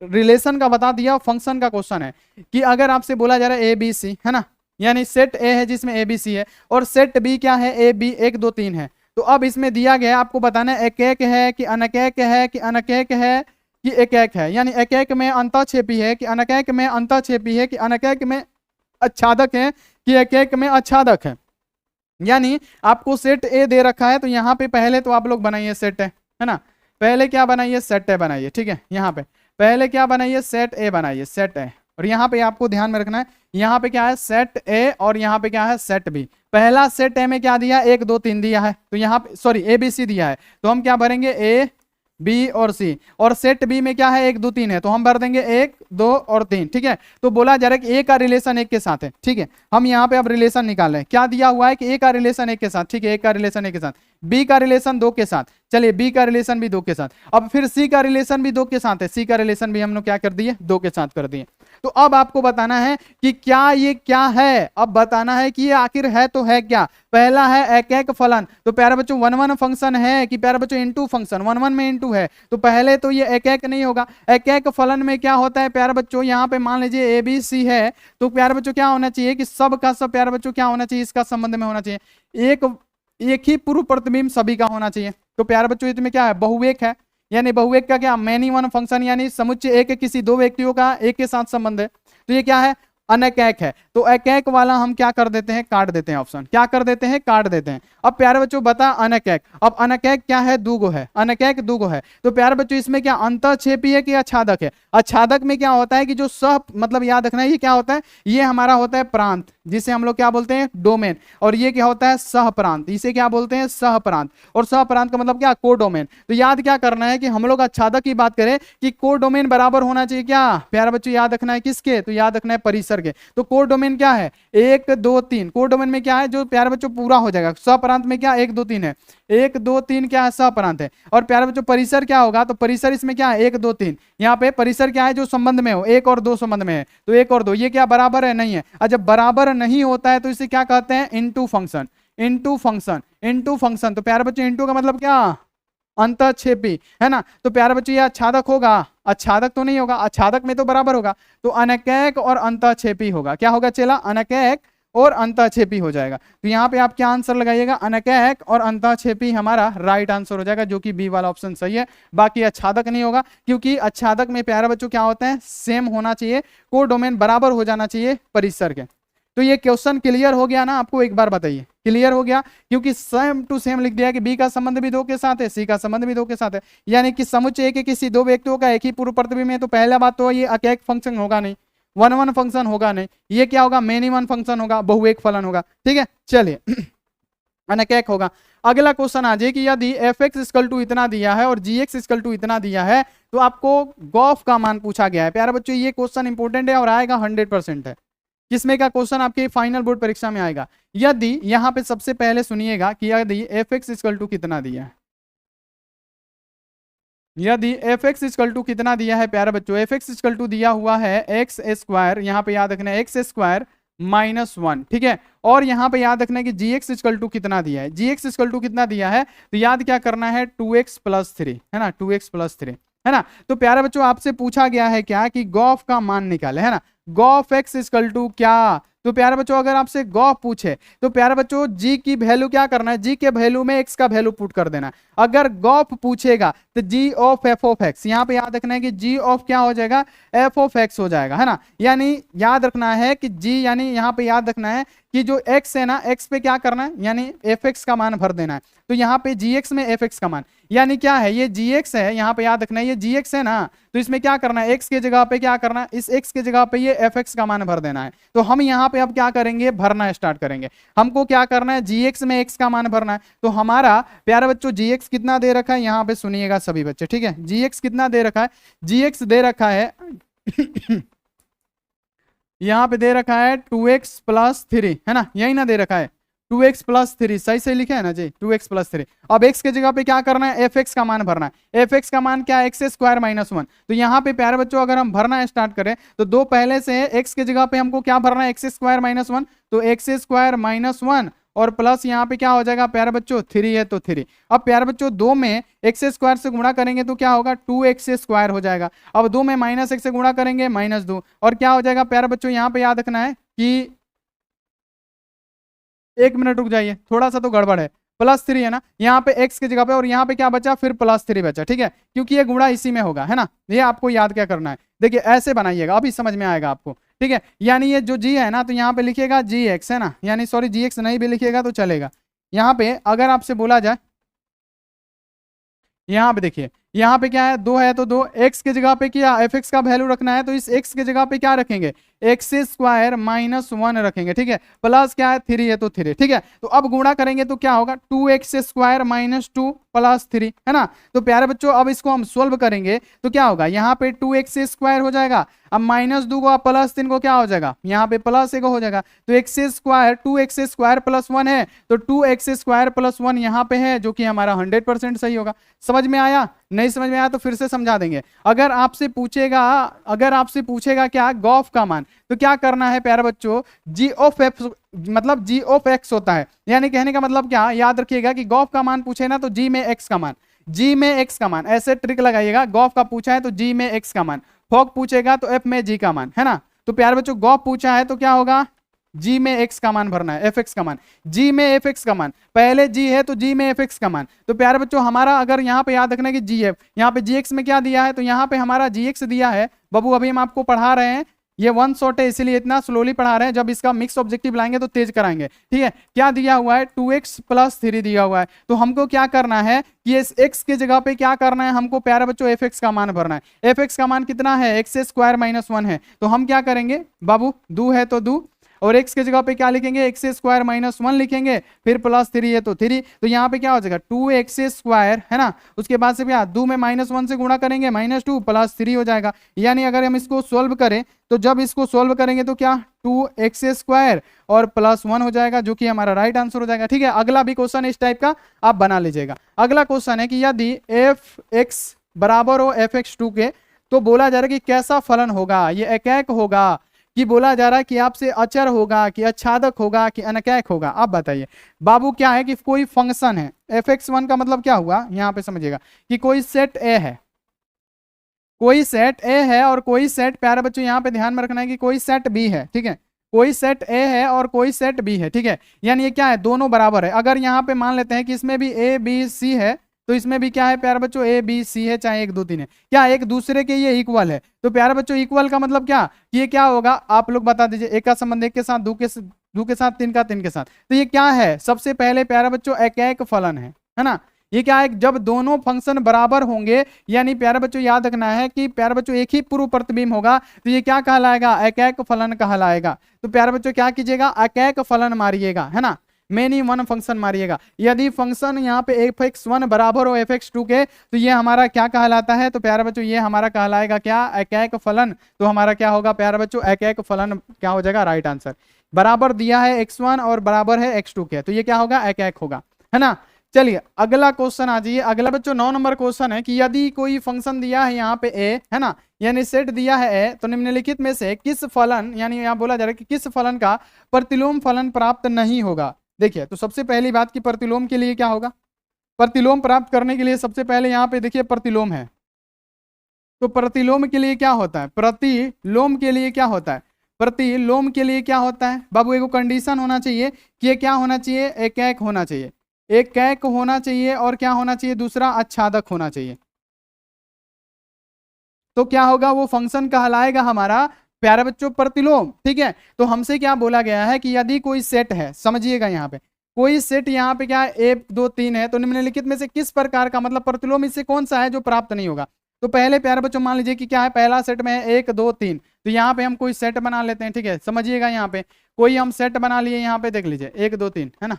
रिलेशन का बता दिया, फंक्शन का क्वेश्चन है कि अगर आपसे बोला जा रहा है ABC है ना, यानी सेट ए है जिसमें ABC है और सेट बी क्या है AB 1 2 3 है, तो अब इसमें दिया गया आपको बताना है एकैक है कि अनकैक है कि अनकैक है कि एकैक है, यानी एकैक में अंतःक्षेपी है कि अनकैक में अंतःक्षेपी है कि अनकैक में आच्छादक है कि एकैक में आच्छादक है। यानी आपको सेट ए दे रखा है, तो यहाँ पे पहले तो आप लोग बनाइए सेट है ना, पहले क्या बनाइए सेट ए बनाइए, ठीक है, यहाँ पे पहले क्या बनाइए सेट ए बनाइए, सेट ए। और यहाँ पे आपको ध्यान में रखना है यहाँ पे क्या है सेट ए और यहाँ पे क्या है सेट बी। पहला सेट ए में क्या दिया 1 2 3 दिया है, तो यहाँ पे सॉरी ABC दिया है, तो हम क्या भरेंगे A B और C, और सेट बी में क्या है 1 2 3 है, तो हम भर देंगे 1 2 और 3, ठीक है। तो बोला जा रहा है कि A का रिलेशन 1 के साथ है, ठीक है, हम यहाँ पे अब रिलेशन निकाल रहे हैं, क्या दिया हुआ है कि A का रिलेशन 1 के साथ, ठीक है, A का रिलेशन 1 के साथ, B का रिलेशन 2 के साथ, चलिए B का रिलेशन भी 2 के साथ, अब फिर C का रिलेशन भी 2 के साथ है, C का रिलेशन भी हम लोग क्या कर दिए 2 के साथ कर दिए। तो अब आपको बताना है कि क्या ये क्या है, अब बताना है कि ये आखिर है तो है क्या। पहला है एकैक फलन, तो प्यारे बच्चों 1 1 फंक्शन है कि प्यारे बच्चों इनटू फंक्शन 1 1 में इनटू है, तो पहले तो ये एकैक नहीं होगा। एकैक फलन में क्या होता है प्यारे बच्चों, यहाँ पे मान लीजिए ABC है, तो प्यारे बच्चों क्या होना चाहिए कि सब का सब प्यारे बच्चों क्या होना चाहिए इसका संबंध में होना चाहिए एक ही पूर्व प्रतिबिंब सभी का होना चाहिए। तो प्यारे बच्चों इसमें क्या है बहुएक है, यानी बहुएक का क्या मैनी वन फंक्शन, यानी समुच्चय एक किसी 2 व्यक्तियों का एक के साथ संबंध है, तो ये क्या है अनकैक है। तो एकैक वाला हम क्या कर देते हैं काट देते हैं, ऑप्शन क्या कर देते हैं काट देते हैं। अब प्यारे बच्चों बता अनकैक, अब अनकैक क्या है दूगो है, अनकैक दूगो है, तो प्यारे बच्चों इसमें क्या अंतःक्षेपी है कि आच्छादक है। आच्छादक में क्या होता है कि जो सह मतलब याद रखना है ये क्या होता है, ये हमारा होता है प्रांत जिसे हम लोग क्या बोलते हैं डोमेन, और ये क्या होता है सहप्रांत, इसे क्या बोलते हैं सहप्रांत, और सहप्रांत का मतलब क्या कोडोमेन। तो याद क्या करना है कि हम लोग आच्छादक की बात करें कि कोडोमेन बराबर होना चाहिए क्या प्यारे बच्चों याद रखना है किसके, तो याद रखना है परिसर के। तो कोडोमेन क्या है 1 2 3, कोडोमेन में क्या है जो प्यारे बच्चों पूरा हो जाएगा, सहप्रांत में क्या 1 2 3 है, 1 2 3 क्या है सहप्रांत है, और प्यारे बच्चों परिसर क्या होगा, तो परिसर इसमें क्या है 1 2 3, यहाँ पे परिसर क्या है जो संबंध में हो 1 और 2 संबंध में है, तो 1 और 2 ये क्या बराबर है नहीं है। और जब बराबर नहीं होता है तो इसे क्या कहते हैं into function, into function, into function. तो प्यारे बच्चों इनटू का मतलब क्या अंतःक्षेपी है ना, तो प्यारे बच्चों ये आच्छादक होगा, आच्छादक तो नहीं होगा, आच्छादक में तो बराबर होगा, तो अनकैक और अंतःक्षेपी होगा, क्या होगा चला अनकैक और अंतःक्षेपी हो जाएगा। तो यहाँ पे आप क्या आंसर लगाइएगा, अनकैक और अंतःक्षेपी हमारा राइट आंसर हो जाएगा, जो कि बी वाला ऑप्शन सही है। बाकी आच्छादक नहीं होगा, क्योंकि आच्छादक में प्यारे बच्चों क्या होता है, सेम होना चाहिए, कोडोमेन बराबर हो जाना चाहिए परिसर के। तो ये क्वेश्चन क्लियर हो गया ना आपको, एक बार बताइए क्लियर हो गया, क्योंकि सेम टू सेम लिख दिया कि बी का संबंध भी दो के साथ है, सी का संबंध भी दो के साथ है, यानी कि समुच्चय के किसी दो व्यक्तियों का एक ही पूर्व प्रतिबिंब में, तो पहला बात तो ये अकैक फंक्शन होगा नहीं, वन वन फंक्शन होगा नहीं, ये क्या होगा, मेनी वन फंक्शन होगा, बहुएक फलन होगा। ठीक है, चलिए अनकैक होगा। अगला क्वेश्चन आ जाए कि यदि एफ एक्स इक्वल टू इतना दिया है और जी एक्स इक्वल टू इतना दिया है, तो आपको गॉफ का मान पूछा गया है। प्यारे बच्चों ये क्वेश्चन इंपॉर्टेंट है और आएगा 100% है। किसमें का क्वेश्चन आपके फाइनल बोर्ड परीक्षा में आएगा। यदि यहां पे सबसे पहले सुनिएगा कि यदि एफ एक्स इक्वल टू कितना दिया है, यदि एफ एक्स इक्वल टू कितना दिया है प्यारे बच्चों, एफ एक्स इक्वल टू दिया हुआ है एक्स स्क्वायर, यहाँ पे याद रखना है एक्स स्क्वायर -1, ठीक है। और यहाँ पे याद रखना है कि जी एक्स इक्वल टू कितना दिया है, जी एक्स इक्वल टू कितना दिया है, तो याद क्या करना है 2x + 3, है ना, 2x + 3, है ना। तो प्यारे बच्चों आपसे पूछा गया है क्या कि गॉफ का मान निकाले, है ना, गॉफ एक्स इक्वल टू क्या। तो प्यारे बच्चों अगर आपसे गॉफ पूछे तो प्यारे बच्चों जी की वैल्यू क्या करना है, जी के वैल्यू में एक्स का वैल्यू पुट कर देना। अगर गॉफ पूछेगा तो जी ऑफ एफ ऑफ एक्स, यहाँ पे याद रखना है कि जी ऑफ क्या हो जाएगा, एफ ऑफ एक्स हो जाएगा, है ना। यानी याद रखना है कि जी, यानी यहाँ पे याद रखना है कि जो x है ना, x पे क्या करना है, यानी एफ एक्स का मान भर देना है। तो यहाँ पे जी एक्स में एफ एक्स का मान, यानी क्या है, ये जी एक्स है, यहाँ पे याद रखना है ये जी एक्स है ना, तो इसमें क्या करना है, x के जगह पे क्या करना है, इस x के जगह पे ये एफ एक्स का मान भर देना है। तो हम यहाँ पे अब क्या करेंगे, भरना स्टार्ट करेंगे। हमको क्या करना है, जी एक्स में x का मान भरना है। तो हमारा प्यारे बच्चों जी एक्स कितना दे रखा है, यहाँ पे सुनिएगा सभी बच्चे, ठीक है, जी एक्स कितना दे रखा है, जी एक्स दे रखा है यहाँ पे दे रखा है 2x + 3, है ना, यही ना दे रखा है 2x + 3, सही सही लिखे है ना जी, 2x + 3। अब x के जगह पे क्या करना है, एफ एक्स का मान भरना है। एफ एक्स का मान क्या है, एक्स स्क्वायर -1। तो यहाँ पे प्यारे बच्चों अगर हम भरना स्टार्ट करें तो दो पहले से है, x के जगह पे हमको क्या भरना है, एक्स स्क्वायर -1, तो एक्स स्क्वायर -1 और प्लस यहाँ पे क्या हो जाएगा प्यारे बच्चों 3 है तो 3। अब प्यारे बच्चों 2 में एक्स स्क्वायर से गुणा करेंगे तो क्या होगा, 2x² हो जाएगा। अब 2 में -1 से गुणा करेंगे -2, और क्या हो जाएगा प्यारे बच्चों, यहाँ पे याद रखना है कि 1 मिनट रुक जाइए, थोड़ा सा तो गड़बड़ है, +3 है ना, यहाँ पे x की जगह पे, और यहाँ पे क्या बचा, फिर +3 बचा, ठीक है, क्योंकि ये गुणा इसी में होगा, है ना। ये आपको याद क्या करना है, देखिए ऐसे बनाइएगा, अभी समझ में आएगा आपको, ठीक है। यानी ये जो g है ना, तो यहाँ पे लिखिएगा gx, है ना, यानी सॉरी gx नहीं भी लिखिएगा तो चलेगा। यहाँ पे अगर आपसे बोला जाए, यहाँ पे देखिए, यहाँ पे क्या है, 2 है तो 2, x के जगह पे क्या एफ एक्स का वैल्यू रखना है, तो इस x के जगह पे क्या रखेंगे, x² -1 रखेंगे, ठीक है, प्लस क्या है 3 है तो 3, ठीक है। तो अब गुणा करेंगे तो क्या होगा, 2x² -2 + 3, है ना। तो प्यारे बच्चों अब इसको हम सोल्व करेंगे तो क्या होगा, यहाँ पे 2x² हो जाएगा, अब -2 को +3 को क्या हो जाएगा, यहाँ पे +1 हो जाएगा। तो x² 2x² + 1 है, तो 2x² + 1 यहाँ पे है, जो कि हमारा 100% सही होगा। समझ में आया, नहीं समझ में आया तो फिर से समझा देंगे। अगर आपसे पूछेगा क्या, गॉफ का मान, तो क्या करना है प्यारे बच्चों, जी ऑफ एफ, मतलब जी ऑफ एक्स होता है, यानी कहने का मतलब क्या, याद रखिएगा कि गॉफ का मान पूछे ना तो जी में एक्स का मान, जी में एक्स का मान, ऐसे ट्रिक लगाइएगा। गॉफ का पूछा है तो जी में एक्स का मान, फॉक पूछेगा तो एफ में जी का मान, है ना। तो प्यारे बच्चों गॉफ पूछा है तो क्या होगा, जी में एक्स का मान भरना है, एफ एक्स का मान, जी में एफ एक्स का मान, पहले जी है तो जी में एफ एक्स का मान। तो प्यारे बच्चों हमारा अगर यहाँ पे याद रखना है कि जी एफ, यहाँ पे जी एक्स में क्या दिया है, तो यहाँ पे हमारा जी एक्स दिया है। बाबू अभी हम आपको पढ़ा रहे हैं, ये वन शॉट है इसीलिए इतना स्लोली पढ़ा रहे हैं, जब इसका मिक्स ऑब्जेक्टिव लाएंगे तो तेज कराएंगे, ठीक है। क्या दिया हुआ है, 2x + 3 दिया हुआ है। तो हमको क्या करना है कि इस x के जगह पे क्या करना है, हमको प्यारे बच्चों एफ एक्स का मान भरना है। एफ एक्स का मान कितना है, x² -1 है, तो हम क्या करेंगे बाबू, 2 है तो 2, और x के जगह पे क्या लिखेंगे, x² -1 लिखेंगे, फिर +3 है तो 3, तो यहाँ पे क्या हो जाएगा 2x², है ना। उसके बाद से क्या, 2 में -1 से गुणा करेंगे -2 + 3 हो जाएगा। यानी अगर हम इसको सोल्व करें तो जब इसको सोल्व करेंगे तो क्या 2x² और +1 हो जाएगा, जो कि हमारा राइट आंसर हो जाएगा, ठीक है। अगला भी क्वेश्चन इस टाइप का आप बना लीजिएगा। अगला क्वेश्चन है कि यदि एफ एक्स बराबर हो एफ एक्स 2 के, तो बोला जा रहा है कि कैसा फलन होगा, ये एकैक होगा कि बोला जा रहा है कि आपसे अचर होगा कि आच्छादक होगा कि अनकैक होगा, आप बताइए। बाबू क्या है कि कोई फंक्शन है, fx1 का मतलब क्या हुआ, यहाँ पे समझिएगा कि कोई सेट ए है, कोई सेट ए है और कोई सेट, प्यारे बच्चों यहाँ पे ध्यान में रखना है कि कोई सेट बी है, ठीक है। कोई सेट ए है और कोई सेट बी है, ठीक है। यानी ये क्या है, दोनों बराबर है। अगर यहाँ पे मान लेते हैं कि इसमें भी ए बी सी है, तो इसमें भी क्या है प्यारे बच्चों, ए बी सी है, चाहे 1 2 3 है, क्या एक दूसरे के ये इक्वल है। तो प्यारे बच्चों इक्वल का मतलब क्या, ये क्या होगा, आप लोग बता दीजिए। एक का संबंध एक के साथ, दो के साथ, तीन का तीन के साथ, तो ये क्या है, सबसे पहले प्यारे बच्चों एक फलन है ना। ये क्या है, जब दोनों फंक्शन बराबर होंगे, यानी प्यारे बच्चों याद रखना है कि प्यारे बच्चों एक ही पूर्व प्रतिबिंब होगा, तो ये क्या कहलाएगा, एक फलन कहलाएगा। तो प्यारे बच्चों क्या कीजिएगा, एक फलन मारिएगा, है ना, मेनी वन फंक्शन मारिएगा। यदि फंक्शन यहाँ पे fx1 बराबर हो fx2 के, तो ये हमारा क्या कहलाता है, तो प्यारे बच्चों ये हमारा कहलाएगा क्या, एक फलन। तो हमारा क्या होगा प्यारे बच्चों, एक फलन क्या हो जाएगा, राइट आंसर। बराबर दिया है x1 और बराबर है x2 के, तो ये क्या होगा, एक होगा, है ना। चलिए अगला क्वेश्चन आ जाइए। अगला बच्चों 9 नंबर क्वेश्चन है कि यदि कोई फंक्शन दिया है यहाँ पे ए, है ना, यानी सेट दिया है ए, तो निम्नलिखित में से किस फलन, यानी यहाँ बोला जा रहा है कि किस फलन का प्रतिलोम फलन प्राप्त नहीं होगा। देखिए, तो सबसे पहली बात कि प्रतिलोम के लिए क्या होगा, प्रतिलोम प्राप्त करने के लिए सबसे पहले यहाँ पे देखिए प्रतिलोम है। तो प्रतिलोम के लिए क्या होता है, प्रतिलोम के लिए क्या होता है, प्रतिलोम के लिए क्या होता है बाबू, एक कंडीशन होना चाहिए कि ये क्या होना चाहिए, एक होना चाहिए, एक होना चाहिए, और क्या होना चाहिए, दूसरा आच्छादक होना चाहिए। तो क्या होगा, वो फंक्शन कहलाएगा हमारा प्यारे बच्चों प्रतिलोम, ठीक है। तो हमसे क्या बोला गया है कि यदि कोई सेट है, समझिएगा यहाँ पे कोई सेट यहाँ पे क्या है, 1 2 3 है, तो निम्नलिखित में से किस प्रकार का, मतलब प्रतिलोम इससे कौन सा है जो प्राप्त नहीं होगा। तो पहले प्यारे बच्चों मान लीजिए कि क्या है, पहला सेट में है 1 2 3, तो यहाँ पे हम कोई सेट बना लेते हैं, ठीक है। समझिएगा यहाँ पे कोई हम सेट बना लिए, यहाँ पे देख लीजिए 1 2 3, है ना,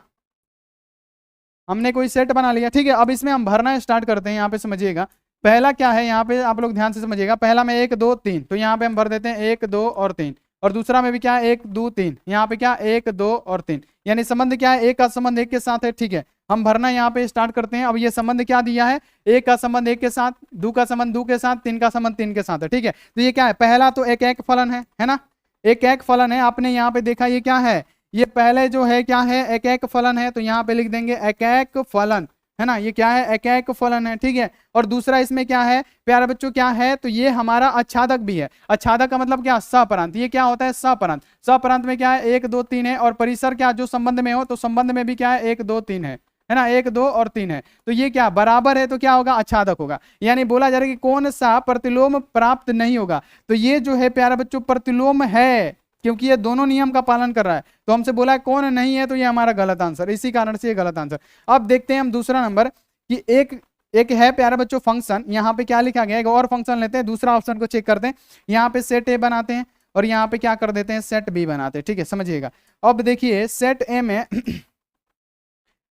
हमने कोई सेट बना लिया, ठीक है। अब इसमें हम भरना स्टार्ट करते हैं। यहाँ पे समझिएगा पहला क्या है, यहाँ पे आप लोग ध्यान से समझिएगा, पहला में 1 2 3, तो यहाँ पे हम भर देते हैं 1 2 और 3, और दूसरा में भी क्या है 1 2 3, यहाँ पे क्या 1 2 और 3, यानी संबंध क्या है, एक का संबंध एक के साथ है, ठीक है। हम भरना यहाँ पे स्टार्ट करते हैं। अब ये संबंध क्या दिया है, एक का संबंध एक के साथ, दो का संबंध दो के साथ, तीन का संबंध तीन के साथ है, ठीक है। तो ये क्या है, पहला तो एक फलन है ना, एक फलन है। आपने यहाँ पे देखा ये क्या है, ये पहले जो है क्या है, एक फलन है, तो यहाँ पे लिख देंगे एक फलन, है ना, ये क्या है, एक फलन है, ठीक है। और दूसरा इसमें क्या है प्यारे बच्चों, क्या है, तो ये हमारा आच्छादक भी है। आच्छादक का मतलब क्या, सपरांत, ये क्या होता है, सपरांत। सपरांत में क्या है, 1 2 3 है, और परिसर क्या जो संबंध में हो, तो संबंध में भी क्या है 1 2 3 है ना, 1 2 और 3 है, तो ये क्या बराबर है, तो क्या होगा, आच्छादक होगा। यानी बोला जा रहा है कि कौन सा प्रतिलोम प्राप्त नहीं होगा, तो ये जो है प्यारे बच्चों प्रतिलोम है, क्योंकि ये दोनों नियम का पालन कर रहा है। तो हमसे बोला है कौन नहीं है, तो ये हमारा गलत आंसर, इसी कारण से ये गलत आंसर। अब देखते हैं हम दूसरा नंबर कि एक है प्यारे बच्चों फंक्शन, यहाँ पे क्या लिखा गया है, एक और फंक्शन लेते हैं, दूसरा ऑप्शन को चेक करते हैं। यहाँ पे सेट ए बनाते हैं और यहाँ पे क्या कर देते हैं, सेट बी बनाते हैं, ठीक है, समझिएगा। अब देखिए सेट ए में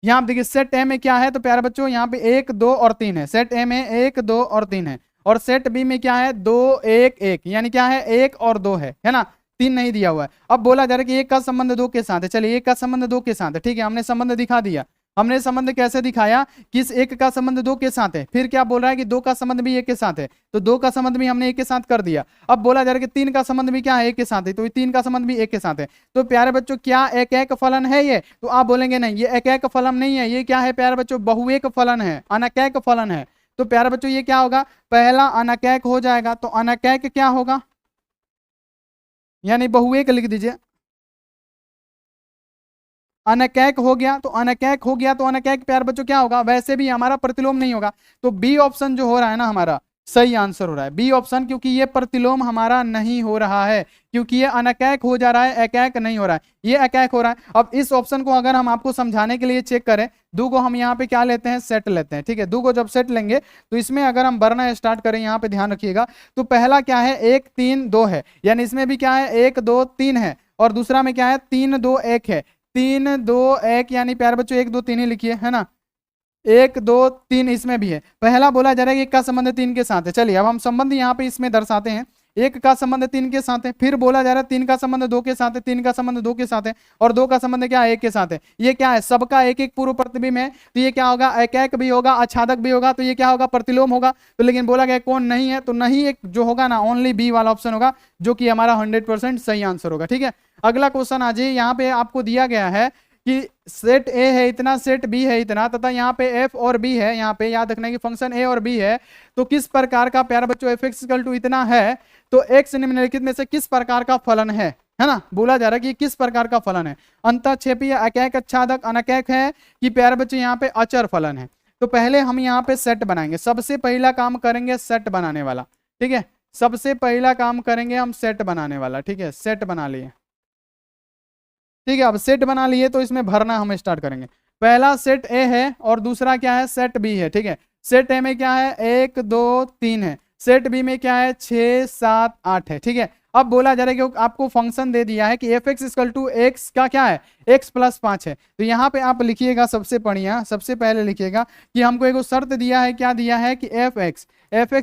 यहाँ पे देखिए सेट ए में क्या है, तो प्यारे बच्चों यहाँ पे 1 2 और 3 है, सेट ए में 1 2 और 3 है, और सेट बी में क्या है 2 1 1, यानी क्या है 1 और 2 है ना, 3 नहीं दिया हुआ है। अब बोला जा रहा है कि एक का संबंध 2 के साथ है, चलिए एक का संबंध 2 के साथ है, ठीक है, हमने संबंध दिखा दिया। हमने संबंध कैसे दिखाया, किस एक का संबंध 2 के साथ है, फिर क्या बोल रहा है कि 2 का संबंध भी 1 के साथ है, तो 2 का संबंध भी हमने 1 के साथ कर दिया। अब बोला जा रहा है कि 3 का संबंध भी क्या है, 1 के साथ है, तो 3 का संबंध भी 1 के साथ है। तो प्यारे बच्चों क्या एक फलन है ये, तो आप बोलेंगे नहीं, ये एक फलन नहीं है, ये क्या है प्यारे बच्चों, बहुएक फलन है, अनकैक फलन है। तो प्यारे बच्चों ये क्या होगा, पहला अनकैक हो जाएगा, तो अनकैक क्या होगा, यानी बहुएक लिख दीजिए, अनकैक हो गया, तो अनकैक हो गया, तो अनकैक प्यार बच्चों क्या होगा, वैसे भी हमारा प्रतिलोम नहीं होगा। तो बी ऑप्शन जो हो रहा है ना हमारा सही आंसर हो रहा है, बी ऑप्शन, क्योंकि ये प्रतिलोम हमारा नहीं हो रहा है, क्योंकि ये अनकैक हो जा रहा है, एकैक नहीं हो रहा है, ये एकैक हो रहा है। अब इस ऑप्शन को अगर हम आपको समझाने के लिए चेक करें, दो को हम यहाँ पे क्या लेते हैं, सेट लेते हैं, ठीक है। दो को जब सेट लेंगे तो इसमें अगर हम भरना स्टार्ट करें, यहाँ पे ध्यान रखिएगा, तो पहला क्या है 1 3 2 है, यानी इसमें भी क्या है 1 2 3 है, और दूसरा में क्या है 3 2 1 है, 3 2 1, यानी प्यारे बच्चों 1 2 3 ही लिखिए, है ना, 1 2 3 इसमें भी है। पहला बोला जा रहा है कि एक का संबंध 3 के साथ है, चलिए अब हम संबंध यहाँ पे इसमें दर्शाते हैं, एक का संबंध 3 के साथ है, फिर बोला जा रहा है 3 का संबंध 2 के साथ है, 3 का संबंध 2 के साथ है, और 2 का संबंध क्या है 1 के साथ है। ये क्या है, सबका एक एक पूर्व प्रतिबिंब है, तो ये क्या होगा, एकैक भी होगा, आच्छादक भी होगा, तो ये क्या होगा, प्रतिलोम होगा। तो लेकिन बोला गया कौन नहीं है, तो नहीं एक जो होगा ना, ओनली बी वाला ऑप्शन होगा, जो कि हमारा 100% सही आंसर होगा, ठीक है। अगला क्वेश्चन आ जाइए, यहाँ पे आपको दिया गया है कि सेट ए है इतना, सेट बी है इतना, तथा यहाँ पे एफ और बी है, यहाँ पे याद रखना है कि फंक्शन ए और बी है, तो किस प्रकार का प्यारा बच्चों एफ एक्स इक्वल टू इतना है, तो एक्स निम्नलिखित में से किस प्रकार का फलन है। है ना, बोला जा रहा है कि किस प्रकार का फलन है, अंतःक्षेपी, एकैक, अच्छादक, अनकैक है कि प्यारे बच्चे यहाँ पे अचर फलन है। तो पहले हम यहाँ पे सेट बनाएंगे, सबसे पहला काम करेंगे सेट बनाने वाला, ठीक है, सबसे पहला काम करेंगे हम सेट बनाने वाला, ठीक है, सेट बना लिए, ठीक है। अब सेट बना लिए तो इसमें भरना हम स्टार्ट करेंगे। पहला सेट ए है और दूसरा क्या है, सेट बी है, ठीक है। सेट ए में क्या है, 1 2 3 है, सेट बी में क्या है, 6 7 8 है, ठीक है। अब बोला जा रहा है कि आपको फंक्शन दे दिया है कि F X equal to X का क्या है, x प्लस 5 है। तो यहाँ पे आप लिखिएगा, सबसे बढ़िया सबसे पहले लिखिएगा कि हमको एक शर्त दिया है, क्या दिया है कि एफ एक्स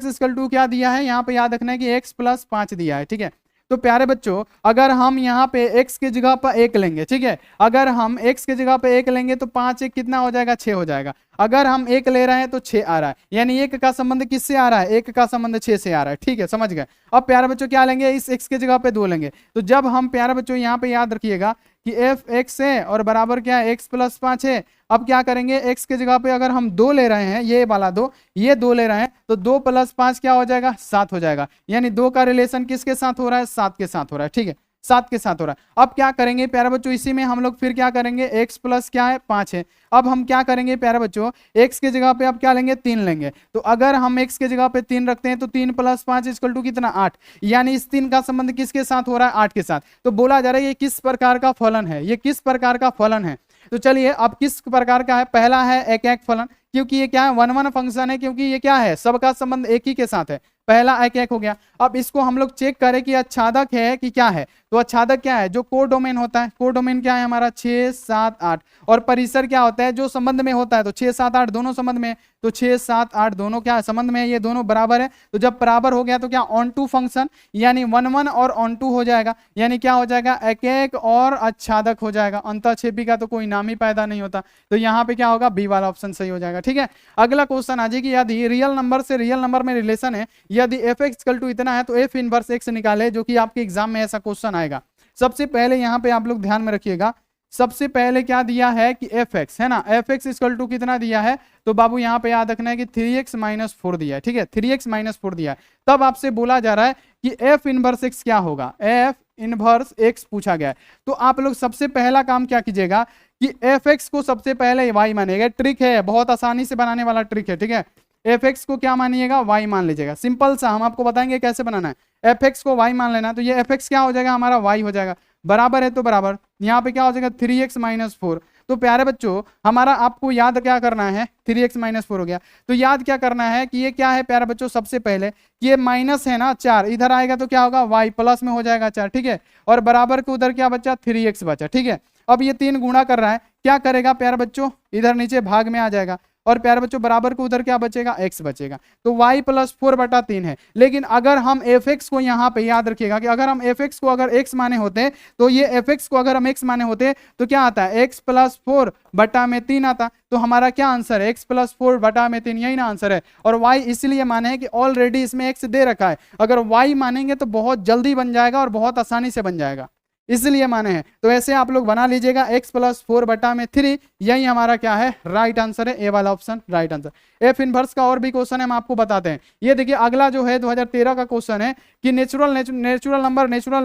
इक्वल टू क्या दिया है, यहाँ पे याद रखना है कि x प्लस 5 दिया है, ठीक है। तो प्यारे बच्चों अगर हम यहाँ पे x की जगह पर 1 लेंगे, ठीक है, अगर हम x की जगह पे 1 लेंगे तो 5 1 कितना हो जाएगा, 6 हो जाएगा। अगर हम 1 ले रहे हैं तो 6 आ रहा है, यानी 1 का संबंध किससे आ रहा है, 1 का संबंध 6 से आ रहा है, ठीक है, समझ गए। अब प्यारे बच्चों क्या लेंगे, इस x की जगह पे 2 लेंगे। तो जब हम प्यारे बच्चों यहाँ पे याद रखिएगा कि एफ एक्स है और बराबर क्या है, x प्लस 5 है। अब क्या करेंगे, x की जगह पे अगर हम 2 ले रहे हैं, ये वाला 2, ये 2 ले रहे हैं, तो 2 प्लस 5 क्या हो जाएगा, 7 हो जाएगा। यानी 2 का रिलेशन किसके साथ हो रहा है, 7 के साथ हो रहा है, ठीक है, 7 के साथ हो रहा है। अब क्या करेंगे प्यारे बच्चों, इसी में हम लोग फिर क्या करेंगे, x प्लस क्या है, 5 है। अब हम क्या करेंगे प्यारे बच्चों, x की जगह पे अब क्या लेंगे, 3 लेंगे। तो अगर हम x की जगह पे 3 रखते हैं तो 3 प्लस 5 इक्वल टू कितना, 8। यानी इस 3 का संबंध किसके साथ हो रहा है, 8 के साथ। तो बोला जा रहा है ये किस प्रकार का फलन है, ये किस प्रकार का फलन है। तो चलिए अब किस प्रकार का है, पहला है एकैक फलन, क्योंकि ये क्या है, 1 1 फंक्शन है, क्योंकि ये क्या है, सबका संबंध एक ही के साथ है, पहला एकैक हो गया। अब इसको हम लोग चेक करें कि अच्छादक है कि क्या है। तो अच्छादक क्या है, जो कोडोमेन होता है, कोडोमेन क्या है हमारा, 6 7 8, और परिसर क्या होता है, जो संबंध में होता है। तो 6 7 8 दोनों संबंध में, तो 6 7 8 दोनों क्या है, संबंध में, ये दोनों बराबर है। तो जब बराबर हो गया तो क्या, ऑन टू फंक्शन, यानी 1 1 और ऑन टू हो जाएगा, यानी क्या हो जाएगा, एकैक और अच्छादक हो जाएगा। अंतःक्षेपी का तो कोई नाम ही पैदा नहीं होता, तो यहाँ पे क्या होगा, बी वाला ऑप्शन सही हो जाएगा, ठीक है। अगला क्वेश्चन आ जाएगी, यदि रियल नंबर से रियल नंबर में रिलेशन है, यदि एफ एक्स इक्वल टू इतना है तो एफ इनवर्स एक्स निकाले, जो कि आपके एग्जाम में ऐसा क्वेश्चन आएगा। सबसे पहले यहाँ पे आप लोग ध्यान में रखिएगा, सबसे पहले क्या दिया है कि एफ एक्स है ना, एफ एक्स इक्वल टू कितना दिया है, तो बाबू यहाँ पे याद रखना है कि 3x माइनस 4 दिया है, ठीक है, 3x माइनस 4 दिया है। तब आपसे बोला जा रहा है कि एफ इनवर्स एक्स क्या होगा, एफ इनवर्स एक्स पूछा गया है। तो आप लोग सबसे पहला काम क्या कीजिएगा कि एफ एक्स को सबसे पहले y मानेगा। ट्रिक है, बहुत आसानी से बनाने वाला ट्रिक है, ठीक है। एफ एक्स को क्या मानिएगा, y मान लीजिएगा, सिंपल सा, हम आपको बताएंगे कैसे बनाना है। एफ एक्स को y मान लेना, तो ये एफ एक्स क्या हो जाएगा हमारा, y हो जाएगा, बराबर है तो बराबर, यहाँ पे क्या हो जाएगा 3x माइनस 4। तो प्यारे बच्चों हमारा आपको याद क्या करना है, 3x माइनस 4 हो गया, तो याद क्या करना है कि ये क्या है प्यारे बच्चों, सबसे पहले कि ये माइनस है ना 4, इधर आएगा तो क्या होगा, y प्लस में हो जाएगा 4, ठीक है, और बराबर के उधर क्या बचा, 3x बचा, ठीक है। अब ये 3 गुणा कर रहा है, क्या करेगा प्यारे बच्चों, इधर नीचे भाग में आ जाएगा, और प्यारे बच्चों बराबर को उधर क्या बचेगा, x बचेगा। तो y प्लस 4/3 है। लेकिन अगर हम fx को यहाँ पे याद रखिएगा कि अगर हम fx को अगर x माने होते, तो ये fx को अगर हम x माने होते तो क्या आता है, x प्लस 4/3 आता। तो हमारा क्या आंसर है, x प्लस 4/3, यही ना आंसर है। और y इसलिए माने हैं कि ऑलरेडी इसमें x दे रखा है, अगर y मानेंगे तो बहुत जल्दी बन जाएगा और बहुत आसानी से बन जाएगा, इसलिए माने हैं। तो ऐसे आप लोग बना लीजिएगा, x प्लस 4/3, यही हमारा क्या है, राइट आंसर है, ए वाला option right answer. F inverse का और भी क्वेश्चन है, हम आपको बताते हैं। ये देखिए अगला जो है 2013 का क्वेश्चन है कि नेचुरल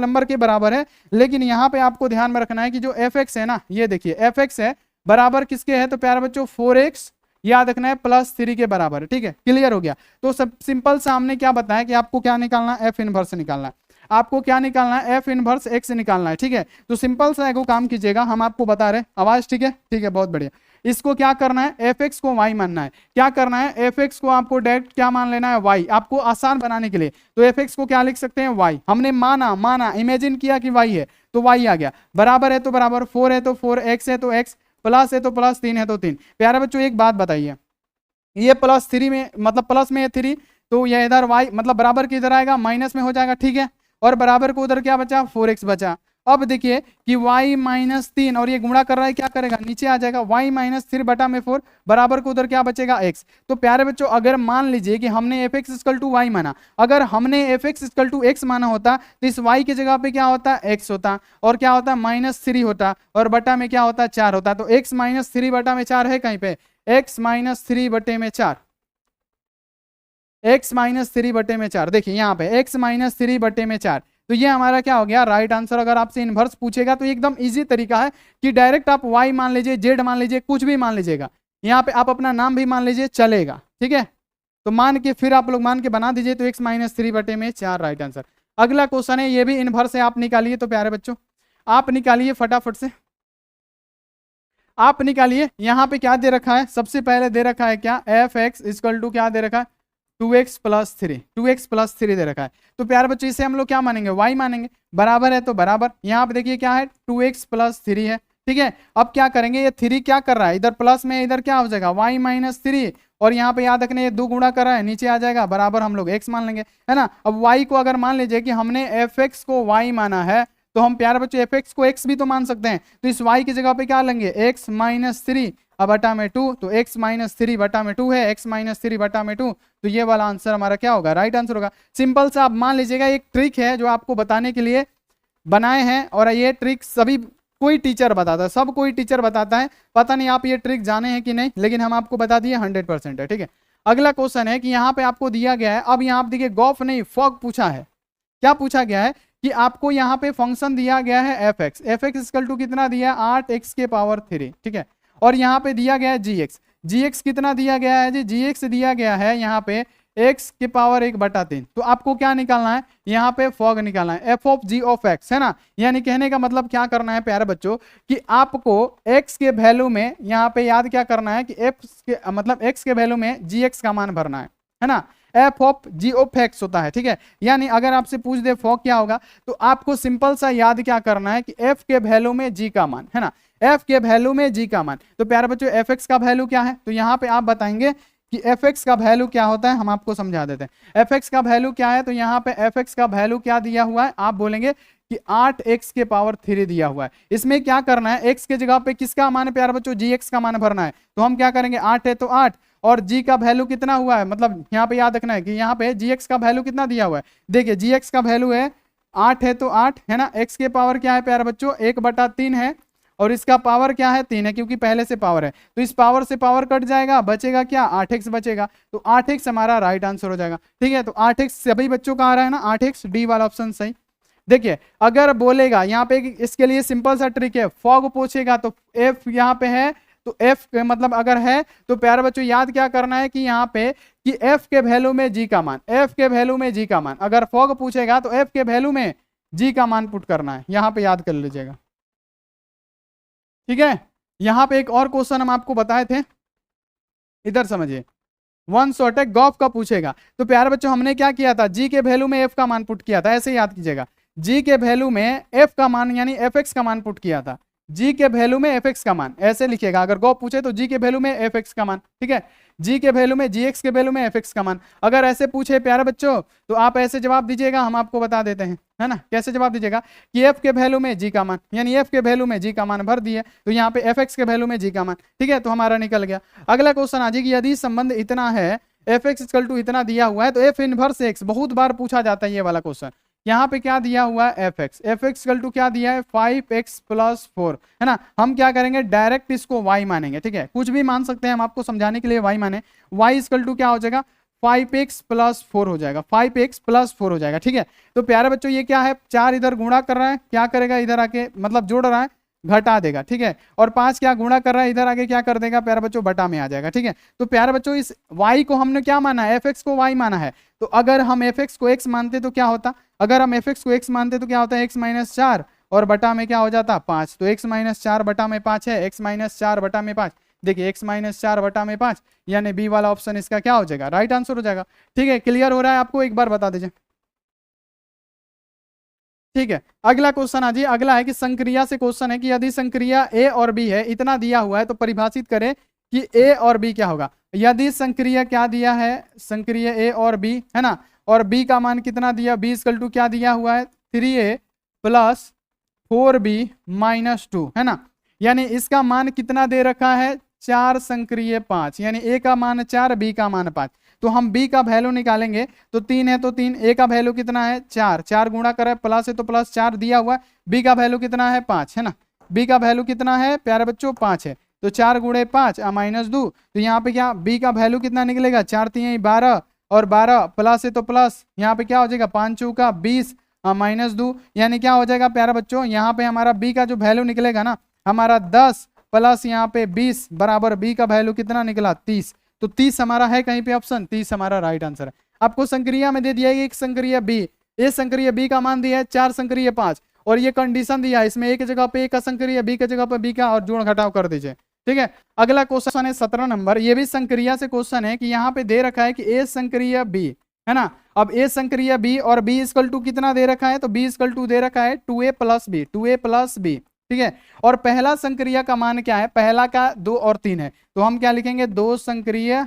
नंबर के बराबर है, लेकिन यहाँ पे आपको ध्यान में रखना है कि जो एफ एक्स है ना, ये देखिए एफ एक्स है बराबर किसके है, तो प्यारे बच्चों 4x याद रखना है प्लस 3 के बराबर है, ठीक है, क्लियर हो गया। तो सब सिंपल सा हमने क्या बताया कि आपको क्या निकालना है, एफ इनवर्स निकालना है, आपको क्या निकालना है, एफ इनवर्स एक्स निकालना है, ठीक है। तो सिंपल सा एक काम कीजिएगा, हम आपको बता रहे, आवाज ठीक है, ठीक है, बहुत बढ़िया। इसको क्या करना है, एफ एक्स को y मानना है, क्या करना है, एफ एक्स को आपको डायरेक्ट क्या मान लेना है, y, आपको आसान बनाने के लिए। तो एफ एक्स को क्या लिख सकते हैं, y, हमने माना इमेजिन किया कि y है तो y आ गया, बराबर है तो बराबर, 4 है तो 4, x है तो x, प्लस है तो प्लस, 3 है तो 3। प्यारे बच्चों एक बात बताइए, ये प्लस 3 में मतलब प्लस में है 3, तो ये इधर y मतलब बराबर के इधर आएगा, माइनस में हो जाएगा, ठीक है, और बराबर को उधर क्या बचा, 4x बचा। अब देखिए कि y माइनस 3 और ये गुणा कर रहा है, क्या करेगा, नीचे आ जाएगा, y माइनस 3/4 बराबर को उधर क्या बचेगा, x। तो प्यारे बच्चों अगर मान लीजिए कि हमने F X equal to y माना, अगर हमने F X equal to x माना होता तो इस y की जगह पे क्या होता, x होता, और क्या होता, -3 होता, और बटा में क्या होता, 4 होता। तो x माइनस 3/4 है कहीं पे, x माइनस 3/4, x माइनस 3/4, देखिए यहाँ पे x माइनस 3/4, तो ये हमारा क्या हो गया राइट आंसर। अगर आपसे इनवर्स पूछेगा तो एकदम इजी तरीका है कि डायरेक्ट आप y मान लीजिए, z मान लीजिए, कुछ भी मान लीजिएगा, यहाँ पे आप अपना नाम भी मान लीजिए, चलेगा। ठीक है, तो मान के फिर आप लोग मान के बना दीजिए, तो x-3/4 राइट आंसर। अगला क्वेश्चन है, ये भी इनवर्स है, आप निकालिए। तो प्यारे बच्चों आप निकालिए फटाफट से, आप निकालिए। यहाँ पे क्या दे रखा है, सबसे पहले दे रखा है क्या, f(x) इक्वल टू क्या दे रखा है 2x + 3, 2x + 3 दे रखा है। तो प्यारे बच्चों इसे हम लोग क्या मानेंगे, y मानेंगे। बराबर है तो बराबर, यहाँ पे देखिए क्या है 2x + 3 है। ठीक है, अब क्या करेंगे, ये 3 क्या कर रहा है, इधर प्लस में, इधर क्या हो जाएगा y - 3, और यहाँ पे याद रखने ये 2 गुणा कर रहा है, नीचे आ जाएगा, बराबर हम लोग x मान लेंगे, है ना। अब y को अगर मान लीजिए कि हमने fx को y माना है, तो हम प्यारे बच्चों fx को x भी तो मान सकते हैं। तो इस y की जगह पे क्या लेंगे, x - 3 अब बटा में 2, तो x - 3 बटा में 2 है, x - 3 बटा में 2, तो ये वाला आंसर हमारा क्या होगा, राइट आंसर होगा। सिंपल सा आप मान लीजिएगा, एक ट्रिक है जो आपको बताने के लिए बनाए हैं, और ये ट्रिक सभी कोई टीचर बताता है, सब कोई टीचर बताता है, पता नहीं आप ये ट्रिक जाने हैं कि नहीं, लेकिन हम आपको बता दिए 100% है। ठीक है, अगला क्वेश्चन है कि यहाँ पे आपको दिया गया है, अब यहाँ आप देखिए गॉफ नहीं फॉग पूछा है। क्या पूछा गया है कि आपको यहाँ पे फंक्शन दिया गया है fx, fx इक्वल टू कितना दिया है 8x⁻3। ठीक है, और यहाँ पे दिया गया है gx, gx कितना दिया गया है जी, gx दिया गया है यहाँ पे x⁻1/3। तो आपको क्या निकालना है, यहाँ पे फॉग निकालना है, f(g)(x) है ना। यानी कहने का मतलब क्या करना है प्यारे बच्चों, कि आपको x के वैल्यू में यहाँ पे याद क्या करना है कि f के मतलब x के वैल्यू में gx का मान भरना है ना। f(g)(x) होता है। ठीक है, यानी अगर आपसे पूछ दे फॉग क्या होगा, तो आपको सिंपल सा याद क्या करना है कि f के वैल्यू में g का मान, है ना, f के वैल्यू में g का मान। तो प्यारे बच्चों fx का वैल्यू क्या है, तो यहाँ पे आप बताएंगे कि fx का वैल्यू क्या होता है, हम आपको समझा देते हैं। fx का वैल्यू क्या है, तो यहाँ पे fx का वैल्यू क्या दिया हुआ है, आप बोलेंगे कि 8x⁻3 दिया हुआ है। इसमें क्या करना है, x के जगह पे किसका मान है प्यारे बच्चों, gx का मान भरना है। तो हम क्या करेंगे, 8 है तो 8, और g का वैल्यू कितना हुआ है, मतलब यहाँ पे याद रखना है कि यहाँ पे gx का वैल्यू कितना दिया हुआ है। देखिए gx का वैल्यू है 8 है तो 8 है ना, x के पावर क्या है प्यारे बच्चों 1/3 है, और इसका पावर क्या है 3 है, क्योंकि पहले से पावर है, तो इस पावर से पावर कट जाएगा, बचेगा क्या 8x बचेगा, तो 8x हमारा राइट आंसर हो जाएगा। ठीक है, तो 8x सभी बच्चों का आ रहा है ना, 8x, डी वाला ऑप्शन सही। देखिए अगर बोलेगा यहाँ पे, इसके लिए सिंपल सा ट्रिक है, फॉग पूछेगा तो f यहाँ पे है, तो f मतलब अगर है तो प्यारे बच्चों याद क्या करना है कि यहाँ पे कि f के वैल्यू में g का मान, f के वैल्यू में g का मान, अगर फॉग पूछेगा तो f के वैल्यू में g का मान पुट करना है, यहाँ पे याद कर लीजिएगा। ठीक है, यहाँ पे एक और क्वेश्चन हम आपको बताए थे, इधर समझिए, वन शॉट है, गॉफ का पूछेगा, तो प्यारे बच्चों हमने क्या किया था, g के वैल्यू में f का मान पुट किया था, ऐसे याद कीजिएगा, g के वैल्यू में f का मान यानी fx का मान पुट किया था, g के वैल्यू में fx का मान, ऐसे लिखिएगा, अगर गॉफ पूछे तो g के वैल्यू में fx का मान, ठीक है, g के वैल्यू में gx के वैल्यू में fx का मान। अगर ऐसे पूछे प्यारे बच्चों तो आप ऐसे जवाब दीजिएगा, हम आपको बता देते हैं, है ना, कैसे जवाब दीजिएगा कि f के वैल्यू में g का मान, यानी f के वैल्यू में g का मान भर दिए, तो यहाँ पे fx के वैल्यू में g का मान। ठीक है, तो हमारा निकल गया। अगला क्वेश्चन आ जाएगी, यदि संबंध इतना है, fx इक्वल टू इतना दिया हुआ है, तो f इनवर्स x, बहुत बार पूछा जाता है ये वाला क्वेश्चन। यहाँ पे क्या दिया हुआ है fx, fx इक्वल टू क्या दिया है 5x + 4, है ना। हम क्या करेंगे, डायरेक्ट इसको y मानेंगे। ठीक है, कुछ भी मान सकते हैं, हम आपको समझाने के लिए y माने, y इक्वल टू क्या हो जाएगा 5x + 4 हो जाएगा, 5x + 4 हो जाएगा। ठीक है, तो प्यारे बच्चों ये क्या है, 4 इधर गुणा कर रहा है, क्या करेगा इधर आके मतलब जोड़ रहा है, घटा देगा। ठीक है, और 5 क्या गुणा कर रहा है, इधर आगे क्या कर देगा प्यारे बच्चों, बटा में आ जाएगा। ठीक है, तो प्यारे बच्चों इस y को हमने क्या माना है, fx को y माना है, तो अगर हम fx को x मानते तो क्या होता, अगर हम fx को x मानते तो क्या होता है, x - 4 और बटा में क्या हो जाता 5, तो x - 4 बटा में 5 है, x - 4 बटा में 5, देखिए x - 4 बटा में 5, यानी बी वाला ऑप्शन इसका क्या हो जाएगा, राइट आंसर हो जाएगा। ठीक है, क्लियर हो रहा है आपको, एक बार बता दीजिए। ठीक है, अगला क्वेश्चन आ जाइए, अगला है कि संक्रिया से क्वेश्चन है कि यदि संक्रिया a और b है, इतना दिया हुआ है, तो परिभाषित करें कि a और b क्या होगा। यदि संक्रिया क्या दिया है, संक्रिया a और b है ना, और b का मान कितना दिया, b इक्वल टू क्या दिया हुआ है 3a + 4b - 2, है ना, यानी इसका मान कितना दे रखा है 4 संक्रिय 5, यानी a का मान 4, b का मान 5, तो हम b का वैल्यू निकालेंगे, तो 3 है तो 3, a का वैल्यू कितना है 4, 4 गुणा करे प्लस है तो प्लस 4 दिया हुआ है, b का वैल्यू कितना है 5, है ना, b का वैल्यू कितना है प्यारे बच्चों 5 है, तो 4 गुणे 5 -2, तो यहाँ पे क्या b का वैल्यू कितना निकलेगा 4 3 12, और 12 प्लस है तो प्लस यहाँ पे क्या हो जाएगा 5 चौका 20, -2, यानी क्या हो जाएगा प्यारे बच्चों, यहाँ पे हमारा b का जो वैल्यू निकलेगा ना, हमारा 10 प्लस यहाँ पे 20 बराबर b का वैल्यू कितना निकला 30। तो 30 हमारा है कहीं पे ऑप्शन, 30 हमारा राइट आंसर है। आपको संक्रिया में दे दिया है एक संक्रिया b, ये संक्रिय b का मान दिया है 4 संक्रिय 5, और ये कंडीशन दिया है इसमें एक जगह पे a का संक्रिय b की जगह पे b का, और जोड़ घटाव कर दीजिए। ठीक है, अगला क्वेश्चन है 17 नंबर, ये भी संक्रिया से क्वेश्चन है कि यहाँ पे दे रखा है कि a संक्रिय b है ना। अब a संक्रिय b और b इक्वल टू कितना दे रखा है, तो b इक्वल टू दे रखा है 2a plus b, 2a plus b। ठीक है, और पहला संक्रिया का मान क्या है, पहला का 2 और 3 है, तो हम क्या लिखेंगे 2 संक्रिय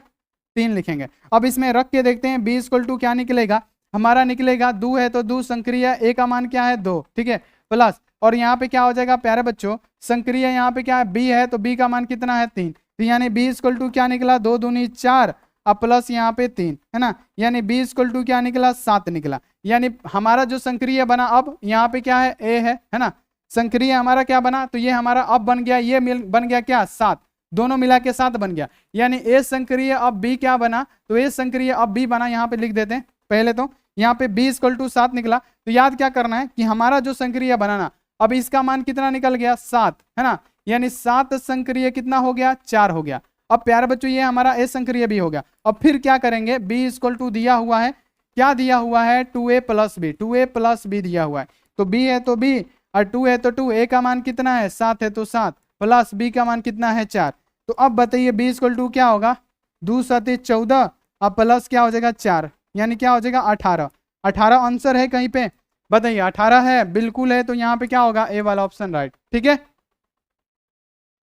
3 लिखेंगे। अब इसमें रख के देखते हैं b इक्वल टू क्या निकलेगा, हमारा निकलेगा 2 है तो 2 संक्रिय a का मान क्या है 2, ठीक है, प्लस, और यहाँ पे क्या हो जाएगा प्यारे बच्चों, संक्रिय यहाँ पे क्या है b है, तो b का मान कितना है 3, तो यानी b इक्वल टू क्या निकला 2 दूनी 4, अब प्लस यहाँ पे 3 है ना, यानी b इक्वल टू क्या निकला 7 निकला। यानी हमारा जो संक्रिय बना, अब यहाँ पे क्या है a है ना, संक्रिय हमारा क्या बना, तो ये हमारा अब बन गया, ये बन गया क्या 7, दोनों मिला के 7 बन गया, यानी a संक्रिय अब b क्या बना, तो a संक्रिय अब b बना, यहाँ पे लिख देते हैं पहले, तो यहाँ पे b इक्वल टू 7 निकला। तो याद क्या करना है कि हमारा जो संक्रिय बनाना, अब इसका मान कितना निकल गया 7 है ना, यानी 7 संक्रिय कितना हो गया 4 हो गया। अब प्यारे बच्चों ये हमारा a संक्रिय b हो गया। अब फिर क्या करेंगे, b इक्वल टू दिया हुआ है, क्या दिया हुआ है 2a plus b, 2a plus b दिया हुआ है, तो b है तो b और 2 है तो 2, a का मान कितना है 7 है तो 7 प्लस b का मान कितना है 4। तो अब बताइए b इक्वल टू क्या होगा, 2 7 14, अब प्लस क्या हो जाएगा 4, यानी क्या हो जाएगा 18। 18 आंसर है कहीं पे, बताइए 18 है, बिल्कुल है, तो यहाँ पे क्या होगा ए वाला ऑप्शन राइट। ठीक है,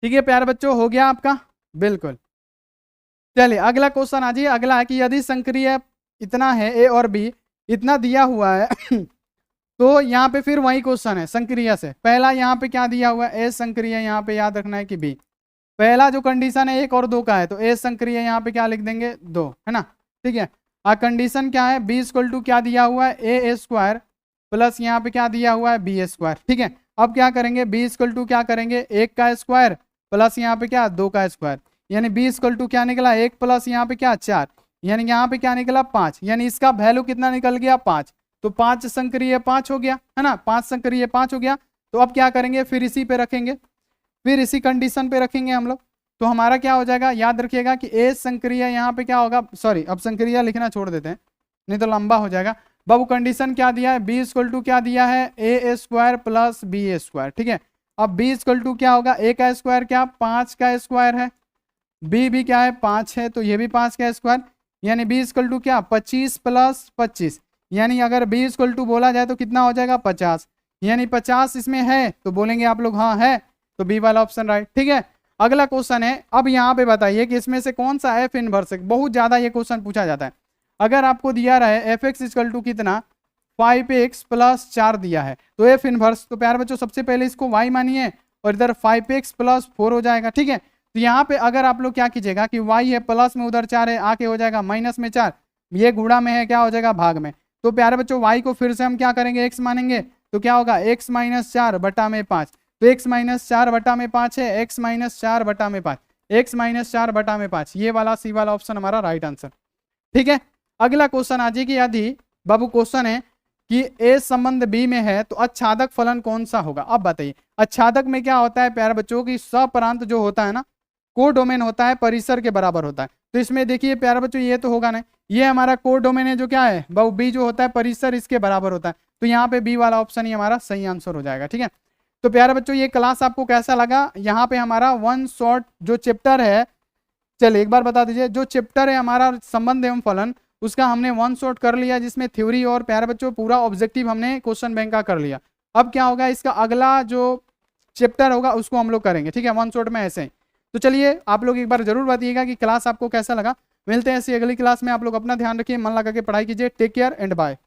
ठीक है प्यारे बच्चों, हो गया आपका, बिल्कुल। चलिए अगला क्वेश्चन आ जाइए, अगला है कि यदि संक्रिय इतना है a और b, इतना दिया हुआ है तो यहाँ पे फिर वही क्वेश्चन है संक्रिय से, पहला यहाँ पे क्या दिया हुआ है a संक्रिय, यहाँ पे याद रखना है कि b, पहला जो कंडीशन है 1 और 2 का है, तो a संक्रिय यहाँ पे क्या लिख देंगे 2 है ना। ठीक है, कंडीशन क्या है, b इक्वल टू क्या दिया हुआ है a स्क्वायर प्लस यहाँ पे क्या दिया हुआ है b स्क्वायर। ठीक है, अब क्या करेंगे, b इक्वल टू क्या करेंगे 1 का स्क्वायर प्लस यहाँ पे क्या 2 का स्क्वायर, यानी b इक्वल टू क्या निकला 1 प्लस यहाँ पे क्या 4, यानी यहाँ पे क्या निकला 5, यानी इसका वैल्यू कितना निकल गया 5, तो 5 संक्रिय 5 हो गया है ना, 5 संक्रिय 5 हो गया। तो अब क्या करेंगे, फिर इसी पे रखेंगे, फिर इसी कंडीशन पे रखेंगे हम लोग, तो हमारा क्या हो जाएगा, याद रखिएगा कि a संक्रिय यहाँ पे क्या होगा, सॉरी अब संक्रिय लिखना छोड़ देते हैं नहीं तो लंबा हो जाएगा। बाबू कंडीशन क्या दिया है, b इक्वल टू क्या दिया है a square plus b square. ठीक है, अब b इक्वल टू क्या होगा, a का स्क्वायर क्या 5 का स्क्वायर है, b भी क्या है 5 है, तो ये भी 5 का स्क्वायर, यानी b इक्वल टू क्या 25 प्लस 25, यानी अगर b इक्वल टू बोला जाए तो कितना हो जाएगा 50, यानी 50 इसमें है, तो बोलेंगे आप लोग हाँ है, तो बी वाला ऑप्शन राइट। ठीक है, अगला क्वेश्चन है, अब यहाँ पे बताइए कि इसमें से कौन सा एफ इनवर्स है, बहुत ज्यादा ये क्वेश्चन पूछा जाता है। अगर आपको दिया रहा है एफ एक्स इक्वल टू कितना 5x प्लस 4 दिया है, तो एफ इनवर्स, तो प्यारे बच्चों सबसे पहले इसको y मानिए और इधर 5x प्लस 4 हो जाएगा। ठीक है, तो यहाँ पे अगर आप लोग क्या कीजिएगा कि y है प्लस में, उधर 4 है, आके हो जाएगा माइनस में 4, ये गुणा में है क्या हो जाएगा भाग में, तो प्यारे बच्चों y को फिर से हम क्या करेंगे x मानेंगे, तो क्या होगा x माइनस 4 बटा में 5, तो x माइनस 4 बटा में 5 है, x माइनस 4 बटा में 5, x माइनस 4 बटा में 5, ये वाला सी वाला ऑप्शन हमारा राइट आंसर। ठीक है, अगला क्वेश्चन आ जाए कि यदि बाबू क्वेश्चन है कि a संबंध b में है तो अच्छादक फलन कौन सा होगा। अब बताइए अच्छादक में क्या होता है प्यारे बच्चों की, सप्रांत जो होता है ना, को डोमेन होता है, परिसर के बराबर होता है, तो इसमें देखिए प्यारे बच्चों ये तो होगा नहीं, ये हमारा को डोमेन है जो क्या है बाबू b जो होता है परिसर इसके बराबर होता है, तो यहाँ पे b वाला ऑप्शन ही हमारा सही आंसर हो जाएगा। ठीक है, तो प्यारे बच्चों ये क्लास आपको कैसा लगा, यहाँ पे हमारा वन शॉट जो चैप्टर है, चलिए एक बार बता दीजिए, जो चैप्टर है हमारा संबंध एवं फलन, उसका हमने वन शॉट कर लिया, जिसमें थ्योरी और प्यारे बच्चों पूरा ऑब्जेक्टिव हमने क्वेश्चन बैंक का कर लिया। अब क्या होगा, इसका अगला जो चैप्टर होगा उसको हम लोग करेंगे। ठीक है, वन शॉट में ऐसे ही। तो चलिए आप लोग एक बार जरूर बताइएगा कि क्लास आपको कैसा लगा। मिलते हैं ऐसी अगली क्लास में, आप लोग अपना ध्यान रखिए, मन लगा के पढ़ाई कीजिए। Take care and bye.